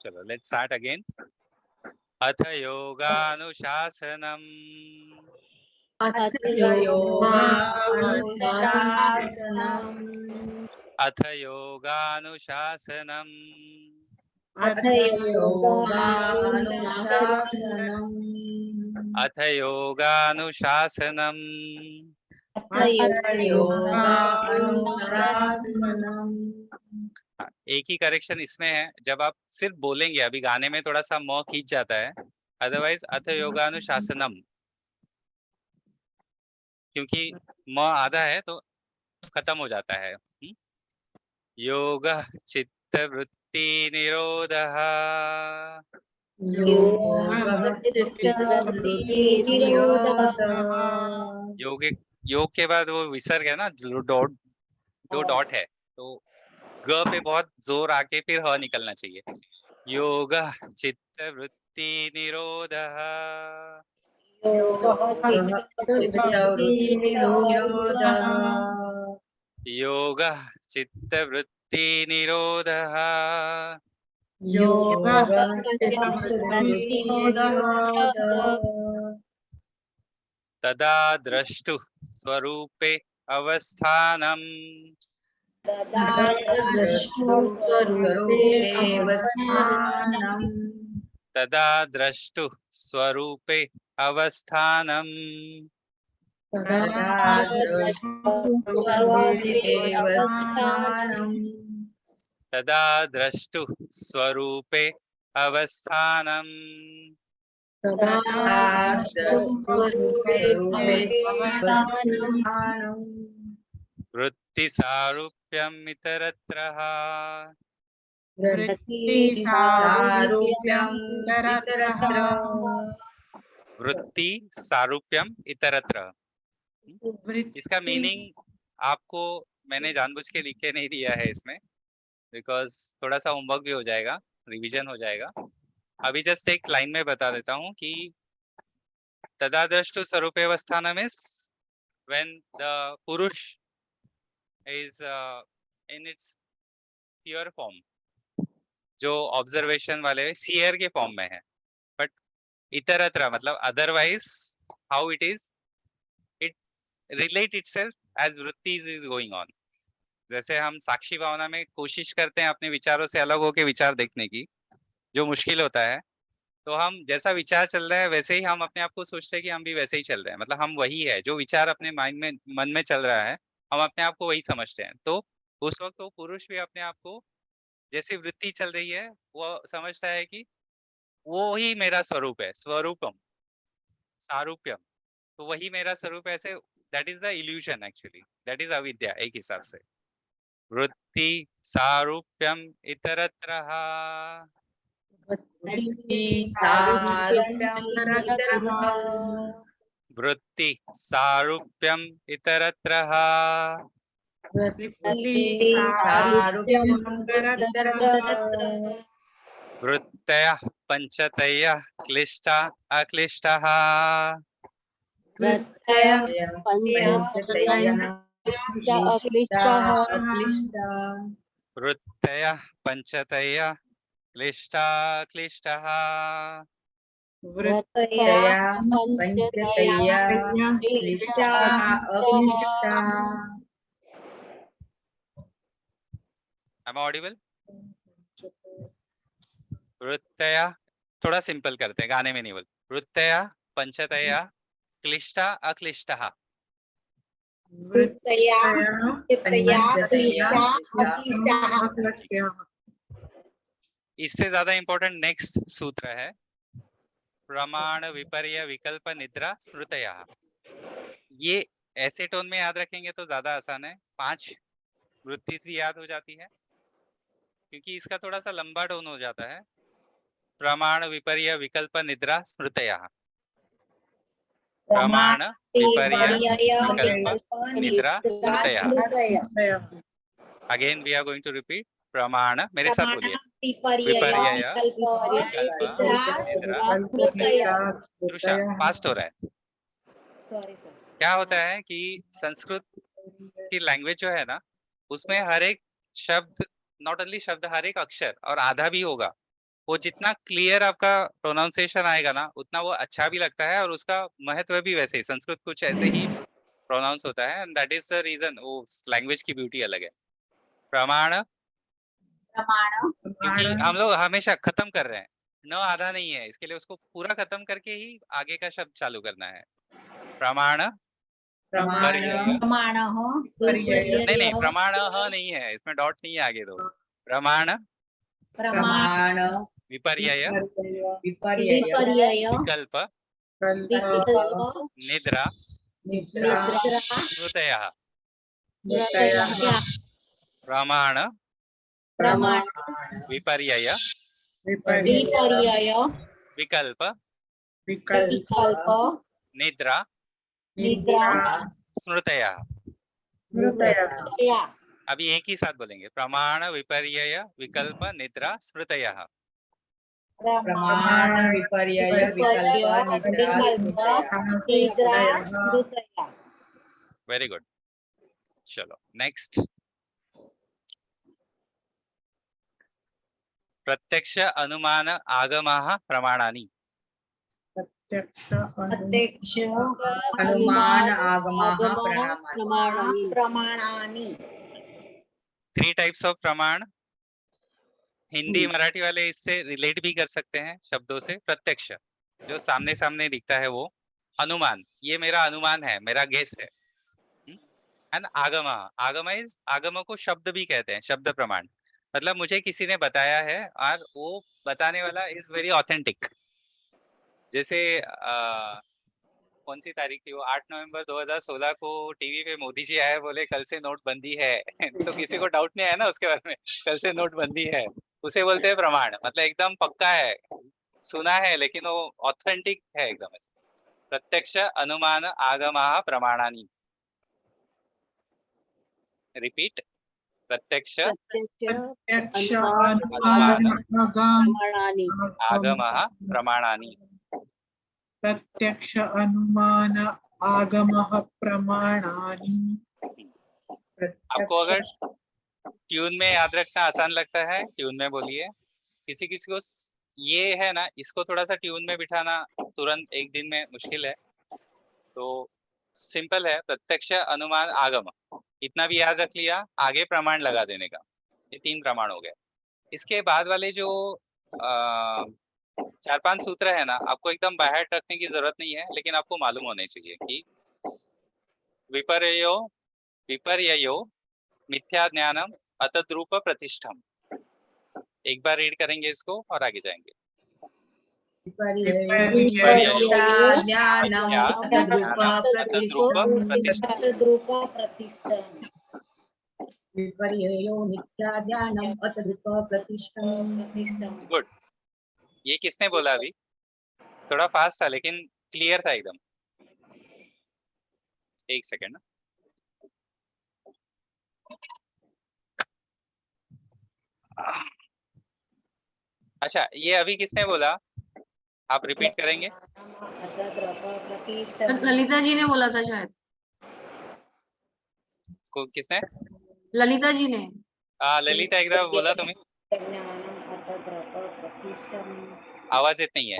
चलो let's start again. अथ योगानुशासनम् अथ योगानुशासनम् अथ योगानुशासनम् अथ योगानुशासनम् अथ योगानुशासनम् अथ योगानुशासनम्। एक ही करेक्शन इसमें है, जब आप सिर्फ बोलेंगे, अभी गाने में थोड़ा सा म खींच जाता है, अदरवाइज अथ योगानुशासनम, क्योंकि म आधा है तो खत्म हो जाता है। योग चित्त वृत्ति निरोधः योग, योग के बाद वो विसर्ग है ना, दो डॉट है, तो ग पे बहुत जोर आके फिर ह निकलना चाहिए। योग चित्त वृत्ति निरोधः योग चित्त वृत्ति निरोधः तदा द्रष्टु स्वरूपे अवस्थानम् तदा द्रष्टु स्वरूपे अवस्थानम् तदा द्रष्टु स्वरूपे अवस्थानम् वृत्ति सारूप्यम् इतरत्रः वृत्ति सारूप्यम इतरत्र। इसका मीनिंग आपको मैंने जानबूझ के लिख के नहीं दिया है इसमें, बिकॉज थोड़ा सा होमवर्क भी हो जाएगा, रिवीजन हो जाएगा। अभी जस्ट एक लाइन में बता देता हूँ कि तदादृष्टु स्वरूपे अवस्थानम इज व्हेन द पुरुष is in its pure form, जो ऑब्जर्वेशन वाले सीयर के फॉर्म में है। बट इतरत्र मतलब otherwise how it is, it relate itself as वृत्ति इज गोइंग ऑन। जैसे हम साक्षी भावना में कोशिश करते हैं अपने विचारों से अलग होकर विचार देखने की, जो मुश्किल होता है, तो हम जैसा विचार चल रहा है वैसे ही हम अपने आप को सोचते हैं कि हम भी वैसे ही चल रहे हैं, मतलब हम वही है, जो विचार अपने माइंड में मन में चल रहा है हम अपने आप को वही समझते हैं। तो उस वक्त वो पुरुष भी अपने आप को जैसी वृत्ति चल रही है वो समझता है कि वो ही मेरा स्वरूप है, स्वरूपम सारूप्यम, तो वही मेरा स्वरूप है। ऐसे that is the illusion, actually that is अविद्या एक हिसाब से। वृत्ति सारूप्यम इतरत्रः वृत्ति सारूप्यम इतरत्रः वृत्तयः पञ्चतयः क्लिष्टा अक्लिष्टः वृत्तयः पञ्चतयः क्लिष्टा क्लिष्टः Am I audible? वृत्तयः, थोड़ा सिंपल करते हैं, गाने में नहीं बोल। वृत्तयः पंचतयः क्लिष्टा अक्लिष्टः। इससे ज्यादा इंपॉर्टेंट नेक्स्ट सूत्र है, प्रमाण विपर्य विकल्प निद्रा स्मृतयः। ये ऐसे टोन में याद रखेंगे तो ज्यादा आसान है, 5 वृत्ति भी याद हो जाती है, क्योंकि इसका थोड़ा सा लंबा टोन हो जाता है। प्रमाण विपर्य विकल्प निद्रा स्मृतयः, प्रमाण विपर्य विकल्प निद्रा स्मृतयः। Again we are going to repeat, प्रमाण, मेरे साथ बोलिए, विपर्य विकल्प निद्रा स्मृतयः। फास्ट हो रहा है। Sorry sir. क्या होता है कि संस्कृत की लैंग्वेज जो है ना, उसमें हर एक शब्द, नॉट ओनली शब्द, हर एक अक्षर और आधा भी होगा वो जितना क्लियर आपका प्रोनाउंसिएशन आएगा ना उतना वो अच्छा भी लगता है और उसका महत्व भी वैसे ही, संस्कृत कुछ ऐसे ही प्रोनाउंस होता है, and that is the reason वो लैंग्वेज की ब्यूटी अलग है। प्रमाण, प्रमाण क्योंकि हम लोग हमेशा खत्म कर रहे हैं, न आधा नहीं है, इसके लिए उसको पूरा खत्म करके ही आगे का शब्द चालू करना है। प्रमाण विपर्यय, प्रमाण नहीं प्रमाण नहीं है, इसमें डॉट नहीं है आगे दो। प्रमाण प्रमाण विपर्यय विपर्यय विकल्प विकल्प निद्रा निद्रा स्मृतयः। स्मृतयः प्रमाण प्रमाण विपर्यय विपर्यय विकल्प विकल्प निद्रा निद्रा स्मृतयः। स्मृतयः। अभी एक ही साथ बोलेंगे, प्रमाण विपर्यय विकल्प निद्रा स्मृतयः। प्रमाण विपर्यय विकल्प निद्रा निद्रा स्मृतयः। Very good. चलो नेक्स्ट, प्रत्यक्ष अनुमान आगमाः प्रमाणानि। प्रत्यक्ष अनुमान आगमाः प्रमाणानि। 3 टाइप्स ऑफ प्रमाण। हिंदी मराठी वाले इससे रिलेट भी कर सकते हैं शब्दों से। प्रत्यक्ष जो सामने सामने दिखता है वो, अनुमान ये मेरा अनुमान है, मेरा गेस है। एंड आगम, आगम इज, आगम को शब्द भी कहते हैं, शब्द प्रमाण, मतलब मुझे किसी ने बताया है और वो बताने वाला इज वेरी ऑथेंटिक। जैसे कौन सी तारीख थी वो, 8 नवंबर 2016 को टीवी पे मोदी जी आए, बोले कल से नोटबंदी है तो किसी को डाउट नहीं आया ना उसके बारे में, कल से नोटबंदी है, उसे बोलते हैं प्रमाण, मतलब एकदम पक्का है, सुना है लेकिन वो ऑथेंटिक है एकदम ऐसे। प्रत्यक्ष अनुमान आगमाः प्रमाणानि। रिपीट, प्रत्यक्ष अनुमान आगमः प्रमाणानि। प्रत्यक्ष अनुमान आगमः प्रमाणानि। आपको अगर ट्यून में याद रखना आसान लगता है, ट्यून में बोलिए। किसी किसी को ये है ना, इसको थोड़ा सा ट्यून में बिठाना तुरंत एक दिन में मुश्किल है, तो सिंपल है, प्रत्यक्ष अनुमान आगम, इतना भी याद रख लिया, आगे प्रमाण लगा देने का, ये 3 प्रमाण हो गए। इसके बाद वाले जो 4-5 सूत्र है ना, आपको एकदम बाहर रखने की जरूरत नहीं है, लेकिन आपको मालूम होने चाहिए कि विपर्ययो विपर्ययो मिथ्या ज्ञानम अतद्रूप प्रतिष्ठम। एक बार रीड करेंगे इसको और आगे जाएंगे। गुड। ये किसने बोला अभी? थोड़ा फास्ट था लेकिन क्लियर था एकदम। एक सेकेंड ना। अच्छा, ये अभी किसने बोला? आप रिपीट करेंगे? ललिता जी ने बोला था शायद। किसने? ललिता जी ने। ललिता एकदा बोला तुम्ही? आवाज येत नाहीये।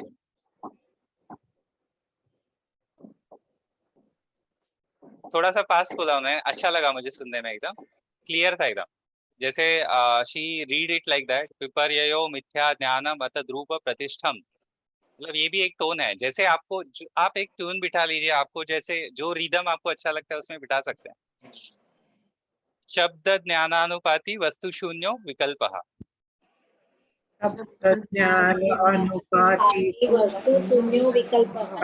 थोड़ा सा फास्ट बोला उन्होंने, अच्छा लगा मुझे सुनने में, एकदम क्लियर था एकदम। जैसे she read it like that, विपर्ययो मिथ्या ज्ञानम अतद्रूप प्रतिष्ठम, मतलब ये भी एक टोन है। जैसे आपको आप एक ट्यून बिठा लीजिए, आपको जैसे जो रिदम आपको अच्छा लगता है उसमें बिठा सकते हैं। शब्द ज्ञानानुपाति वस्तु शून्यो विकल्पः। शब्द ज्ञान अनुपाति वस्तु शून्यो विकल्पः।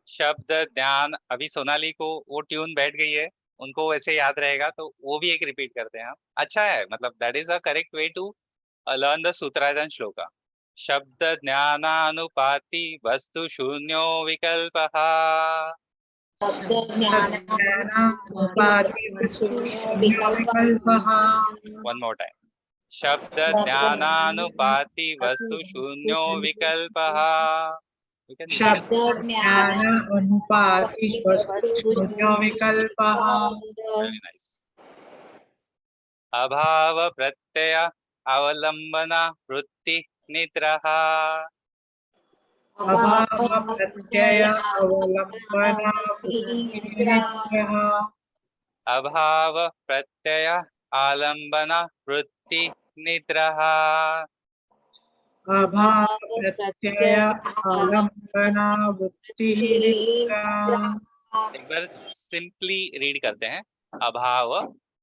शब्द ज्ञान, अभी सोनाली को वो ट्यून बैठ गई है, उनको वैसे याद रहेगा, तो वो भी एक रिपीट करते हैं हम। अच्छा है, मतलब that is a correct way to learn the सूत्रार्थ एंड श्लोका। शब्द ज्ञानानुपाति वस्तु शून्यो विकल्पः। वन मोर टाइम, शब्द ज्ञानानुपाति वस्तु शून्यो विकल्पः। शब्द ज्ञान अनुपाति वस्तु शून्यो विकल्पः। Very nice. अभाव प्रत्यय अवलंबन वृत्ति निद्रः अभाव प्रत्यय अवलंबन वृत्तिनिद्रः अभाव प्रत्यय आलंबन वृत्ति निद्रः अभाव प्रत्यय अवलंबन वृत्तिनिद्रः एक बार सिंपली रीड करते हैं। अभाव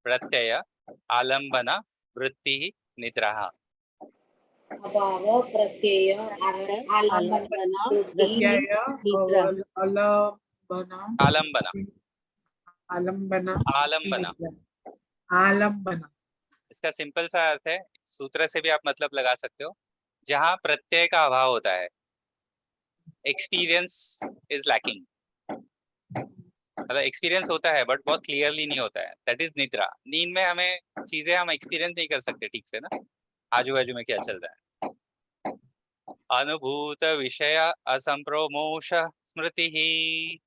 प्रत्यय आलंबन वृत्ति निद्रा। अभाव प्रत्यय आलंबन प्रत्यय आलंबन आलंबन आलंबन आलंबन इसका सिंपल सा अर्थ है, सूत्र से भी आप मतलब लगा सकते हो, जहां प्रत्यय का अभाव होता है, एक्सपीरियंस इज लैकिंग। मतलब एक्सपीरियंस होता है बट बहुत क्लियरली नहीं होता है, दैट इज निद्रा। नींद में हमें चीजें हम एक्सपीरियंस नहीं कर सकते ठीक से ना, आजू बाजू में क्या चल रहा है। अनुभूत विषय असंप्रमोष स्मृति ही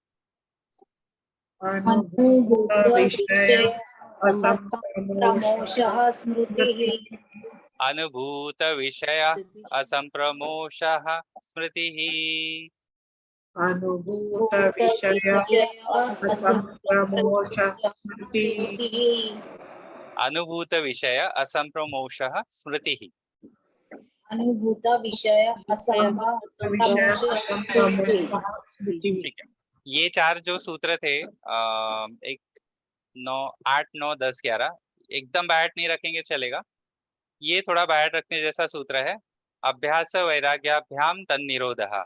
अनुभूत विषय प्रमोषः स्मृतिः अनुभूत विषय असंप्रमोषः स्मृति ही अनुभूत विषय असंप्रमोष स्मृति अनुभूत विषय असंप्रमोषः स्मृति ही। अनुभूत विषय विषय असंप्रमोष स्मृति। ठीक है, ये चार जो सूत्र थे, 1 9 8 9 10 11, एकदम बैठ नहीं रखेंगे चलेगा, ये थोड़ा बैठ रखने जैसा सूत्र है। अभ्यास वैराग्याभ्याम तन्निरोधः।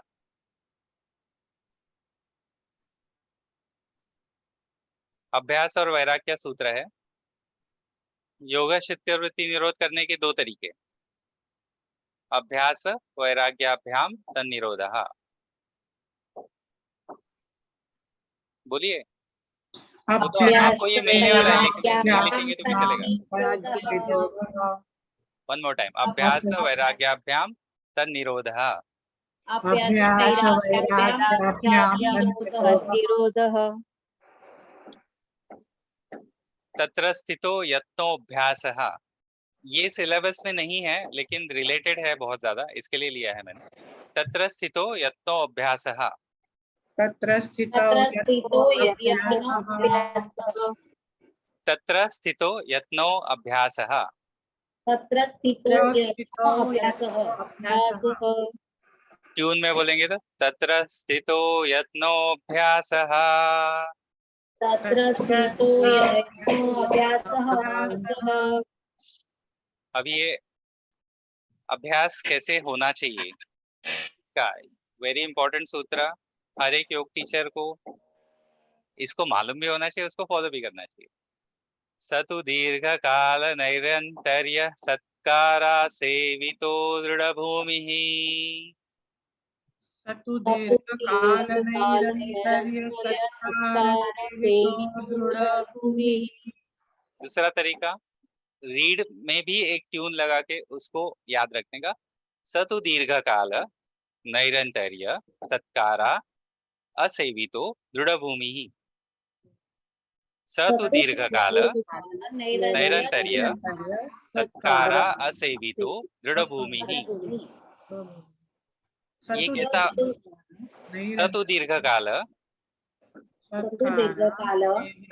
अभ्यास और वैराग्य सूत्र है। योग चित्तवृत्ति निरोध करने के दो तरीके, अभ्यास वैराग्याभ्याम तन्निरोधः। बोलिए। वो तो आपको ये मिलने वाला है, लिखेंगे तो भी चलेगा। वन मोर टाइम, अभ्यास वैराग्याभ्याम तन्निरोधः। अभ्यास वैराग्याभ्याम निरोधः तत्र स्थितो यत्नोऽभ्यासः। ये सिलेबस में नहीं है लेकिन रिलेटेड है बहुत ज्यादा, इसके लिए लिया है मैंने। तत्र स्थितो यत्नोऽभ्यासः। तत्र स्थितो तत्र स्थितो यत्नो अभ्यासः। तत्र स्थितो अभ्यासः ट्यून में बोलेंगे तो तत्र स्थितो यत्नोऽभ्यासः। तत्र स्थितो अभ्यासः। अब ये अभ्यास कैसे होना चाहिए का वेरी इंपॉर्टेंट सूत्र, हर एक योग टीचर को इसको मालूम भी होना चाहिए, उसको फॉलो भी करना चाहिए। सतु दीर्घ काल नैरंतर्य सत्कारा सेवितो दृढ़ भूमि। सतु दीर्घकाल नैरन्तर्य सत्कार सेवितो दृढ़ भूमि। दूसरा तरीका, रीड में भी एक ट्यून लगा के उसको याद रखने का। सतु दीर्घ काल नैरंतर्य सत्कारा असेवितो दृढ़ भूमि। सतु दीर्घ काल नैरंतर्य सत्कारा असेवितो दृढ़ भूमि। ये कैसा? सतु दीर्घ काल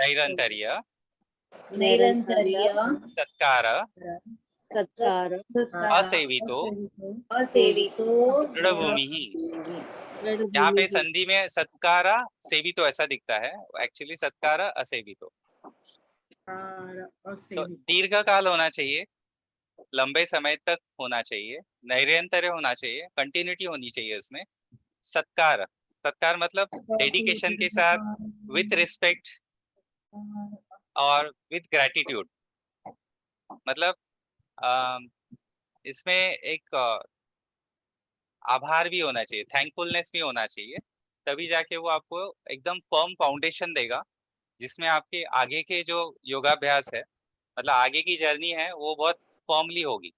नैरंतर्य सत्कार असेवितो दृढ़ भूमि। यहाँ पे संधि में सत्कारा सेवितो ऐसा दिखता है, एक्चुअली सत्कारा असेवितो। तो दीर्घ काल होना चाहिए, लंबे समय तक होना चाहिए, नैरंतर्य होना चाहिए, कंटिन्यूटी होनी चाहिए उसमें। सत्कार, सत्कार मतलब डेडिकेशन के साथ, विथ रिस्पेक्ट और विथ ग्रैटिट्यूड। मतलब इसमें एक आभार भी होना चाहिए, थैंकफुलनेस भी होना चाहिए, तभी जाके वो आपको एकदम फर्म फाउंडेशन देगा, जिसमें आपके आगे के जो योगाभ्यास है, मतलब आगे की जर्नी है, वो बहुत फर्मली होगी।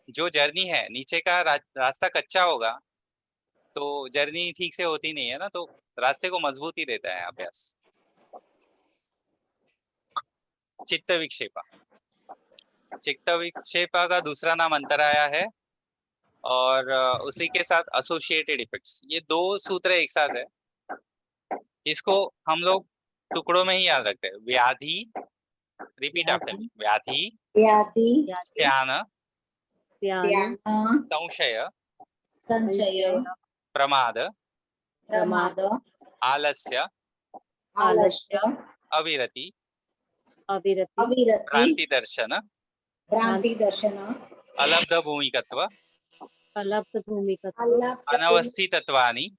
जो जर्नी है नीचे का रास्ता कच्चा होगा तो जर्नी ठीक से होती नहीं है ना, तो रास्ते को मजबूती देता है अभ्यास। चित्त विक्षेपा, चित्त विक्षेपा का दूसरा नाम अंतराया है और उसी के साथ एसोसिएटेड इफेक्ट्स, ये दो सूत्र एक साथ है। इसको हम लोग टुकड़ों में ही याद रखते हैं। व्याधि, रिपीट आफ्टर मी, व्याधि, व्याधि, स्त्यान, ध्यान, संशय, संशय, प्रमाद, प्रमाद, आलस्य, आलस्य, अविरति, अविरति अविरति, भ्रांति दर्शन, भ्रांति दर्शन, अलब्ध भूमिकत्व, अलब्ध भूमिकत्व अनवस्थितत्वानि,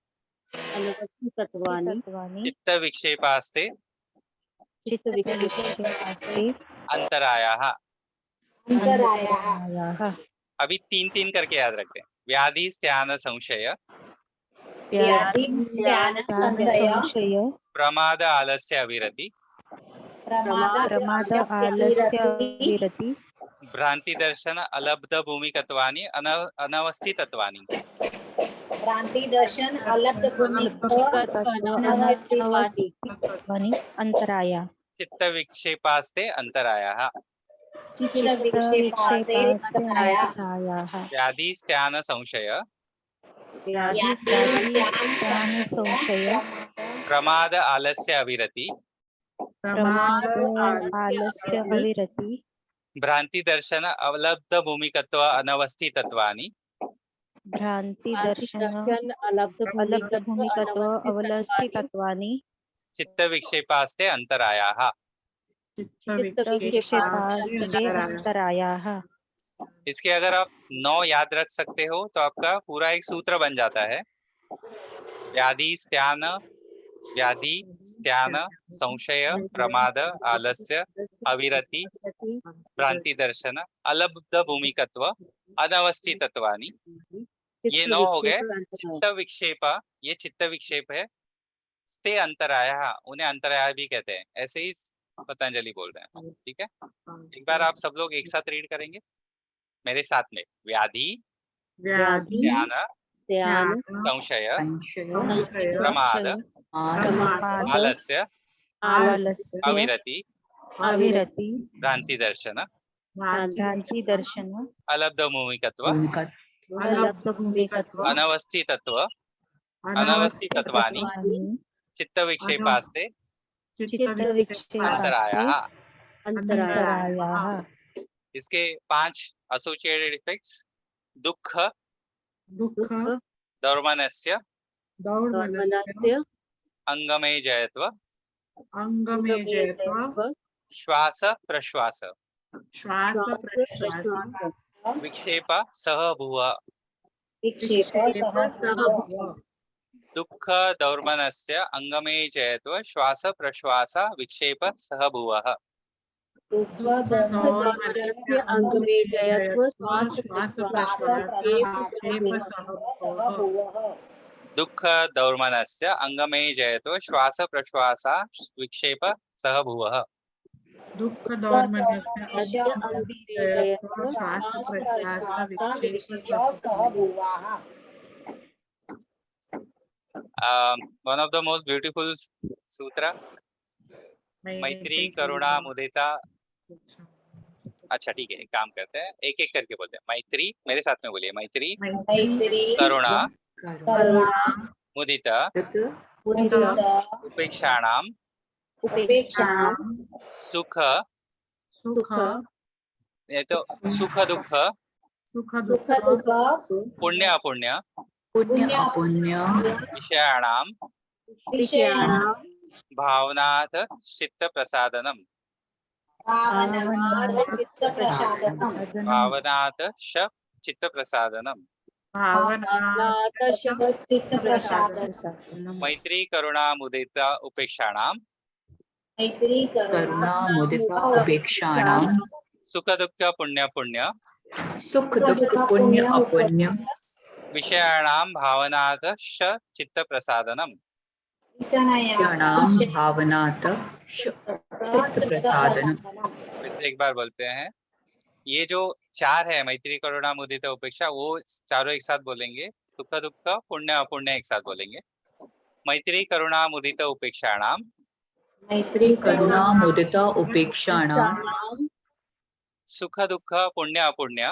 अनवस्थितत्वानि चित्त विक्षेपास्ते चित्त विक्षेपास्ते अंतरायाः। अंतरायाः। अभी तीन तीन करके याद रखते हैं। व्याधि, स्त्यान, संशय, व्याधि, ध्यान, संशय, प्रमाद, आलस्य, अविरति, प्रमाद, आलस्य, विरति, भ्रांति दर्शन, अलब्ध भूमिकत्वानि, अनवस्थितत्वानि। भ्रांति दर्शन, अलब्ध भूमिकत्वानि, अंतराया, चित्त विक्षेपास्ते अंतरायाः। चित्त विक्षेपास्ते अंतरायाः। व्याधि, स्त्यान, संशय, ध्यान, संशय, प्रमाद, आलस्य, अविरति, प्रमाद, आलस्य, अविरति, भ्रांति दर्शन, अलब्ध भूमिकत्व, अनवस्थितत्वानि, भ्रांति दर्शन, अलब्ध अलब्ध भूमिकत्व, अवस्थितत्वानि, चित्त विक्षेपास्ते अंतरायाः। विक्षेपास्ते अंतरायाः। इसके अगर आप 9 याद रख सकते हो तो आपका पूरा एक सूत्र बन जाता है। व्याधि, स्त्यान, व्याधि, स्त्यान, संशय, प्रमाद, आलस्य, अविरति, भ्रांति दर्शन, अलब्ध भूमिकत्व, अनवस्थितत्वानि। ये 9 हो गए। चित्त विक्षेप, ये चित्त विक्षेप है। स्ते अंतराया, उन्हें अंतराया भी कहते हैं, ऐसे ही पतंजलि बोल रहे हैं। ठीक है, एक बार आप सब लोग एक साथ रीड करेंगे मेरे साथ में। व्याधि, ध्यान, संशय, प्रमाद, आलस्य, अविरति, भ्रांति दर्शन, अलब्ध भूमिकत्व, अनवस्थितत्व, अनवस्थितत्वानि, चित्त विक्षेपास्ते अंतरायाः। इसके 5 एसोसिएटेड इफेक्ट्स: दुख, दौर्मनस्य, अंगमे जयत्व, श्वास प्रश्वास, विक्षेप सह भुवः। दुख दौर्मनस्य अंगमे जयत्व, श्वास प्रश्वास, विक्षेप सह भुवः। दुख दौर्मनस्य अंगमे जयत्व, श्वास प्रश्वास, विक्षेप सह भुवः। One of the most beautiful sutra, मैत्री करुणा मुदिता। अच्छा ठीक है, एक काम करते हैं, एक एक करके बोलते हैं। मैत्री, मेरे साथ में बोलिए। मैत्री, करुणा, मुदिता, उपेक्षाणाम, सुख, ये तो सुख दुख, पुण्य अपुण्य, विषयाणाम, भावनाथ चित्त प्रसादनम, भावनाथ श चित्त प्रसादनम। मैत्री करुणा मुदिता उपेक्षाणाम, सुख दुख पुण्य पुण्य, विषयाणाम भावनाथ श चित्त प्रसादनम। फिर एक बार बोलते हैं। ये जो 4 है, मैत्री करुणा मुदिता उपेक्षा, वो चारों एक साथ बोलेंगे। सुख दुख पुण्य अपुण्य एक साथ बोलेंगे। मैत्री करुणा मुदिता उपेक्षाणाम, सुख दुख पुण्य अपुण्य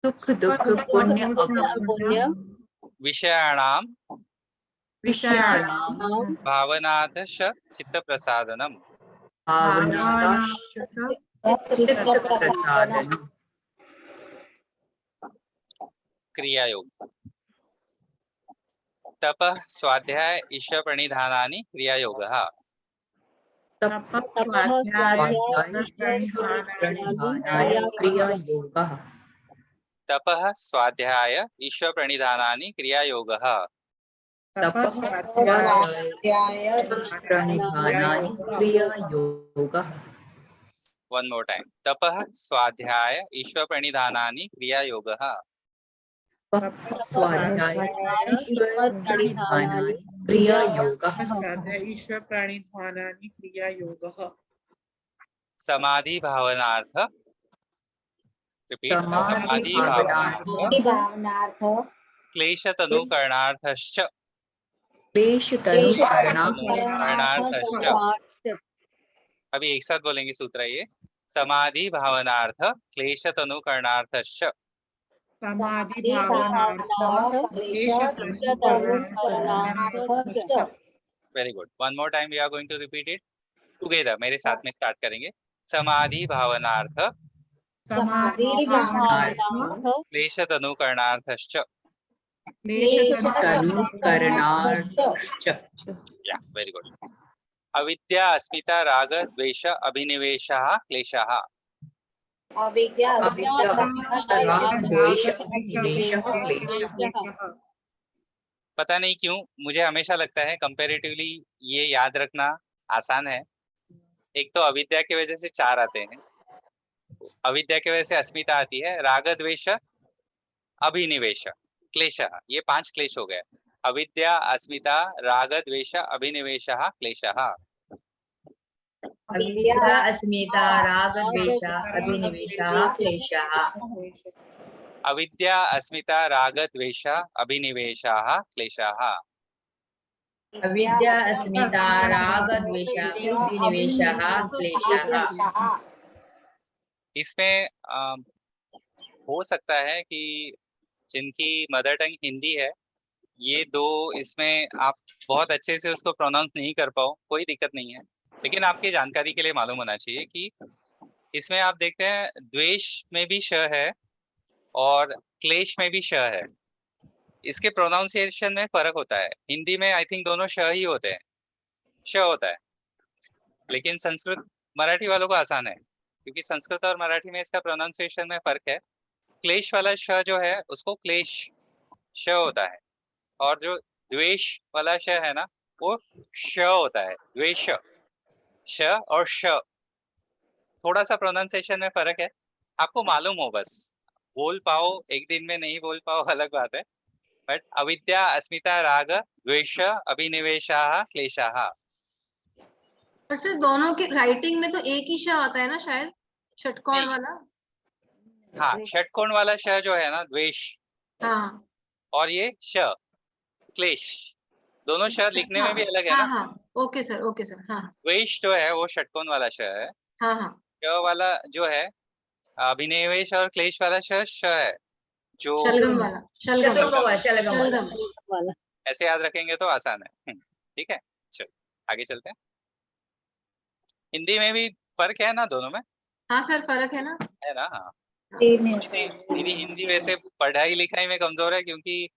सुख दुख पुण्य पुण्य विषयाणाम विषयाणाम भावनादश चित्त प्रसादनम भावनादाश चित्त प्रसादनम क्रिया योग। तप स्वाध्याय ईश्वर प्रणिधानानि क्रिया योगः। तपः तपः स्वाध्याय स्वाध्याय प्रणिधानाय क्रिया योगः तपः स्वाध्याय ईश्वर प्रणिधानानि क्रिया योगः। तपः स्वाध्याय प्रणिधानाय क्रिया योगः वन मोर टाइम। तपः स्वाध्याय ईश्वर प्रणिधानानि क्रिया योगः। स्वाध्याय प्रणिधानाय क्रिया योगः ईश्वर प्रणिधानानि क्रिया योगः। समाधि भावनार्थ रिपीट समाधि भावनार्थ क्लेश तनुकरणार्थश्च क्लेश तनुकरणार्थ करणार्थश्च। अभी एक साथ बोलेंगे सूत्र ये। समाधि भावनार्थ क्लेश तनुकरणार्थश्च। समाधि भावनार्थ very good. One more time we are going to repeat it together. मेरे साथ में स्टार्ट करेंगे। समाधि भावनार्थ समाधि भावनार्थ क्लेश तनुकरणार्थश्च। तनुकरणार्थश्च या वेरी गुड। अविद्या अस्मिता राग द्वेष अभिनिवेशः क्लेशः। अविद्या राग द्वेष अभिनिवेशः क्लेशः। पता नहीं क्यों मुझे हमेशा लगता है कंपैरेटिवली ये याद रखना आसान है। एक तो अविद्या की वजह से चार आते हैं। अविद्या की वजह से अस्मिता आती है, राग द्वेष अभिनिवेश क्लेश, ये पांच क्लेश हो गए। अविद्या अस्मिता राग द्वेष अभिनिवेशः क्लेशः। अविद्या अस्मिता राग द्वेष अभिनिवेशः क्लेशः। अविद्या अस्मिता राग द्वेष अभिनिवेशः क्लेशः। अविद्या अस्मिता राग द्वेष अभिनिवेशः क्लेशः। इसमें हो सकता है कि जिनकी मदर टंग हिंदी है, ये दो इसमें आप बहुत अच्छे से उसको प्रोनाउंस नहीं कर पाओ, कोई दिक्कत नहीं है। लेकिन आपकी जानकारी के लिए मालूम होना चाहिए कि इसमें आप देखते हैं द्वेष में भी श है और क्लेश में भी श है। इसके प्रोनाउंसिएशन में फर्क होता है। हिंदी में आई थिंक दोनों श ही होते हैं, श होता है। लेकिन संस्कृत मराठी वालों को आसान है, क्योंकि संस्कृत और मराठी में इसका प्रोनाउंसिएशन में फर्क है। क्लेश वाला श जो है उसको क्लेश श होता है, और जो द्वेष वाला श है ना वो श होता है। द्वेष श और श, थोड़ा सा प्रोनाउंसिएशन में फर्क है। आपको मालूम हो, बस बोल पाओ, एक दिन में नहीं बोल पाओ अलग बात है। बट अविद्या अस्मिता राग द्वेष अभिनिवेशः क्लेशः। पर सर दोनों के राइटिंग में तो एक ही श आता है ना शायद, षटकोण नहीं। वाला। हाँ, षटकोण वाला श जो है ना द्वेष, हाँ और ये श क्लेश, दोनों श लिखने में भी अलग है हाँ ना। हाँ ओके सर, ओके सर। हाँ द्वेष जो है वो षटकोण वाला श है। हाँ हाँ श वाला जो है अभिनिवेश और क्लेश वाला श है जो शलगम वाला, शलगम वाला। वाला। ऐसे याद रखेंगे तो आसान है। ठीक है, चलो आगे चलते हैं। हिंदी में भी फर्क है ना दोनों में, हाँ सर फर्क है ना। है ना। हाँ, मेरी हिंदी वैसे पढ़ाई लिखाई में कमजोर है, क्योंकि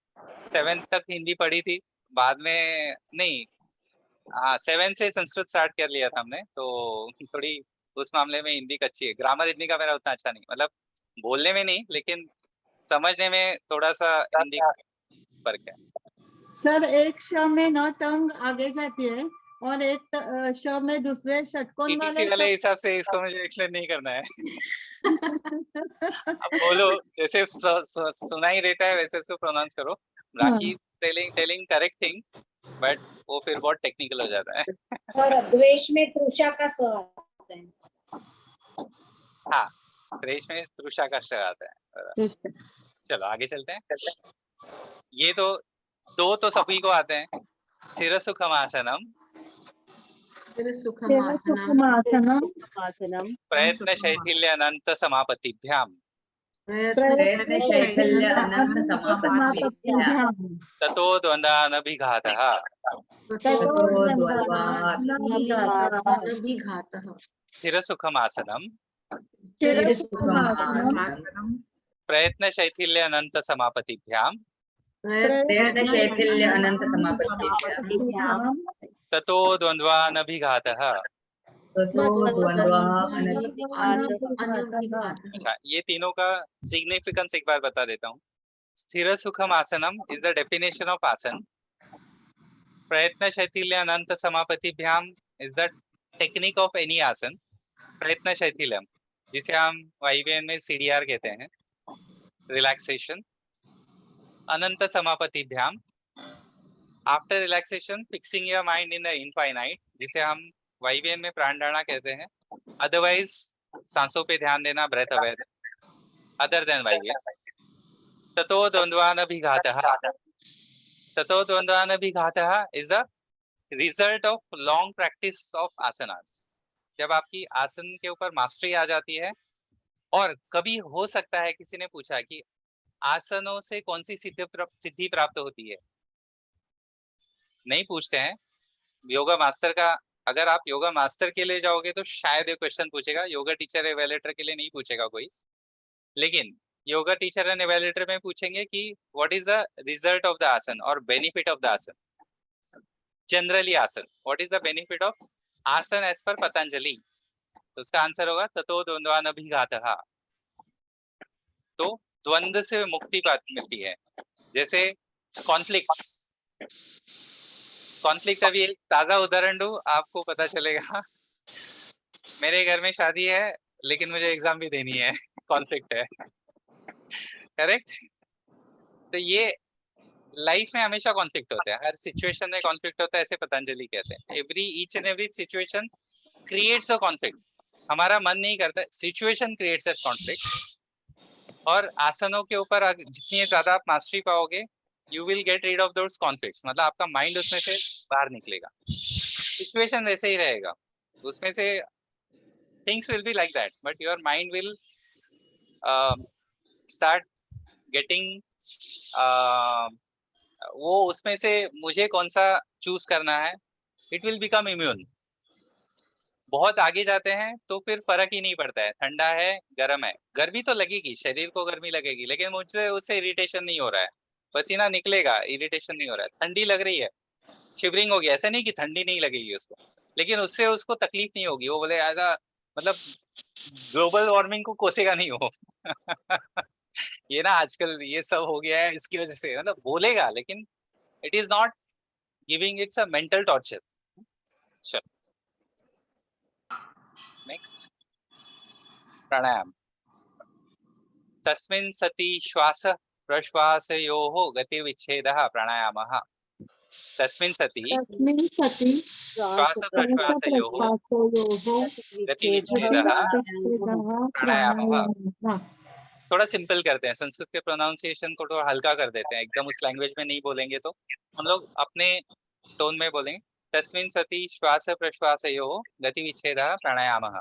7th तक हिंदी पढ़ी थी, बाद में नहीं, हाँ 7 से संस्कृत स्टार्ट कर लिया था हमने, तो थोड़ी उस मामले में हिंदी कच्ची है। ग्रामर हिंदी का मेरा उतना अच्छा नहीं, मतलब बोलने में नहीं लेकिन समझने में थोड़ा सा हिंदी फर्क है। सर एक श में न टंग आगे जाती है और एक श में दूसरे षटकोण टीटीसी वाले हिसाब से इसको मुझे एक्सप्लेन नहीं करना है। अब बोलो, जैसे सुनाई देता है वैसे इसको प्रोनाउंस करो। राखी टेलिंग करेक्ट थिंग, बट वो फिर बहुत टेक्निकल हो जाता है। और द्वेष में तृषा का स आता है। हाँ, द्वेष में तृषा का श आता है। चलो आगे चलते हैं। ये तो दो तो सभी को आते हैं। स्थिर सुखमासनम सुखमासनम सुखमासनम आसनम प्रयत्न शैथिल्य अनंत समापतिभ्याम प्रयत्न शैथिल्य अनंत समापत्तिभ्यां ततो द्वंद्वानभिघातः अनभिघातः स्थिर सुखमासनम सुखमासनम प्रयत्न शैथिल्य अनंत समापतिभ्याम प्रयत्न शैथिल्य अनंत समापत्तिभ्यां ततो द्वंद्वानभिघातः। ततो द्वंद्वः अनभिघातः। अच्छा, ये तीनों का सिग्निफिकेंस एक बार बता देता हूँ। स्थिर सुखम आसनम is the definition of asana. प्रयत्न शैथिल्य अनंत समापतिभ्याम is the technique of any asana. प्रयत्न शैथिल्यम जिसे हम वाईवीएन में सीडीआर कहते हैं, रिलैक्सेशन। अनंत समापतिभ्याम after relaxation fixing your mind in the infinite, जिसे हम वाईवीएन में प्राण धारणा कहते हैं। अदरवाइज सांसों पे ध्यान देना, breath aware, other than YVN. ततो द्वंद्वानभिघातः। ततो द्वंद्वानभिघातः is the result of long practice of asanas. जब आपकी आसन के ऊपर मास्टरी आ जाती है, और कभी हो सकता है किसी ने पूछा कि आसनों से कौन सी सिद्धि प्राप्त होती है, नहीं पूछते हैं। योगा मास्टर का, अगर आप योगा मास्टर के लिए जाओगे तो शायद ये क्वेश्चन पूछेगा, योगा टीचर एवेल्युएटर के लिए नहीं पूछेगा कोई। लेकिन योगा टीचर एंड एवेल्युएटर में पूछेंगे कि what is the result of the आसन और बेनिफिट ऑफ द आसन। जनरली आसन, what is the benefit of आसन एज पर पतंजलि, तो उसका आंसर होगा ततो द्वंद्वानभिघातः। तो द्वंद्व से मुक्ति मिलती है। जैसे कॉन्फ्लिक्ट अभी एक ताजा उदाहरण दूं, आपको पता चलेगा। मेरे घर में शादी है लेकिन मुझे एग्जाम भी देनी है, कॉन्फ्लिक्ट है, करेक्ट। तो ये लाइफ में हमेशा कॉन्फ्लिक्ट होते हैं, हर सिचुएशन में कॉन्फ्लिक्ट होता है, ऐसे पतंजलि कहते हैं। Each and every situation creates a conflict. हमारा मन नहीं करता, सिचुएशन क्रिएट्स अ कॉन्फ्लिक्ट। और आसनों के ऊपर जितनी ज्यादा आप मास्टरी पाओगे, you will get rid of those conflicts, मतलब आपका माइंड उसमें से बाहर निकलेगा। सिचुएशन वैसे ही रहेगा, उसमें से things will be like that, but your mind will start getting वो उसमें से मुझे कौन सा चूज करना है, इट विल बिकम इम्यून। बहुत आगे जाते हैं तो फिर फर्क ही नहीं पड़ता है, ठंडा है गर्म है, गर्मी तो लगेगी, शरीर को गर्मी लगेगी, लेकिन मुझसे उससे इरिटेशन नहीं हो रहा है, पसीना निकलेगा, इरिटेशन नहीं हो रहा है। ठंडी लग रही है, शिवरिंग होगी, ऐसा नहीं कि ठंडी नहीं लगेगी उसको, लेकिन उससे उसको तकलीफ नहीं होगी। वो बोले ऐसा, मतलब ग्लोबल वार्मिंग को कोसेगा नहीं हो। ये ना आजकल ये सब हो गया है, इसकी वजह से मतलब बोलेगा, लेकिन it is not giving, it's a mental torture. चलो नेक्स्ट, प्राणायाम। तस्मिन् सति श्वास प्रश्वासयोः गतिर्विच्छेदः प्राणायामः। तस्मिन् सति श्वास प्रश्वासयोः गतिविच्छेदः प्राणायामः। थोड़ा सिंपल करते हैं, संस्कृत के प्रोनाउंसिएशन को थोड़ा हल्का कर देते हैं, एकदम उस लैंग्वेज में नहीं बोलेंगे, तो हम लोग अपने टोन में बोलेंगे। तस्मिन् सति श्वास प्रश्वासयोः गतिविच्छेदः प्राणायामः।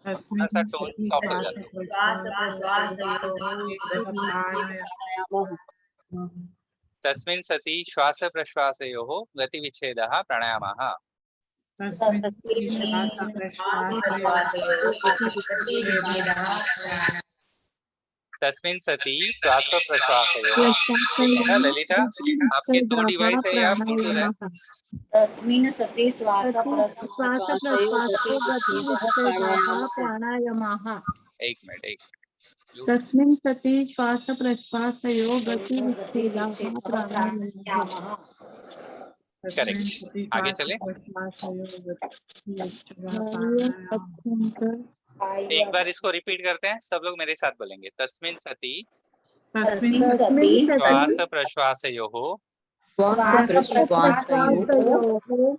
ऐसा टोन सॉफ्ट हो जाता है। तस्मिन् सति श्वास प्रश्वासयोः गतिविच्छेदः प्राणायामः। तस्मिन् सति श्वास प्रश्वासयोः। ललिता, आपके 2 डिवाइस है या ब्लूटूथ है? तस्मिन् सति श्वास प्राणायामः। एक मिनट। तस्मिन् सति श्वास प्रश्वासयोः गतिविच्छेदः प्राणायामः। करेक्ट, आगे चले। एक बार इसको रिपीट करते हैं, सब लोग मेरे साथ बोलेंगे। तस्मिन् सति श्वास प्रश्वासयोः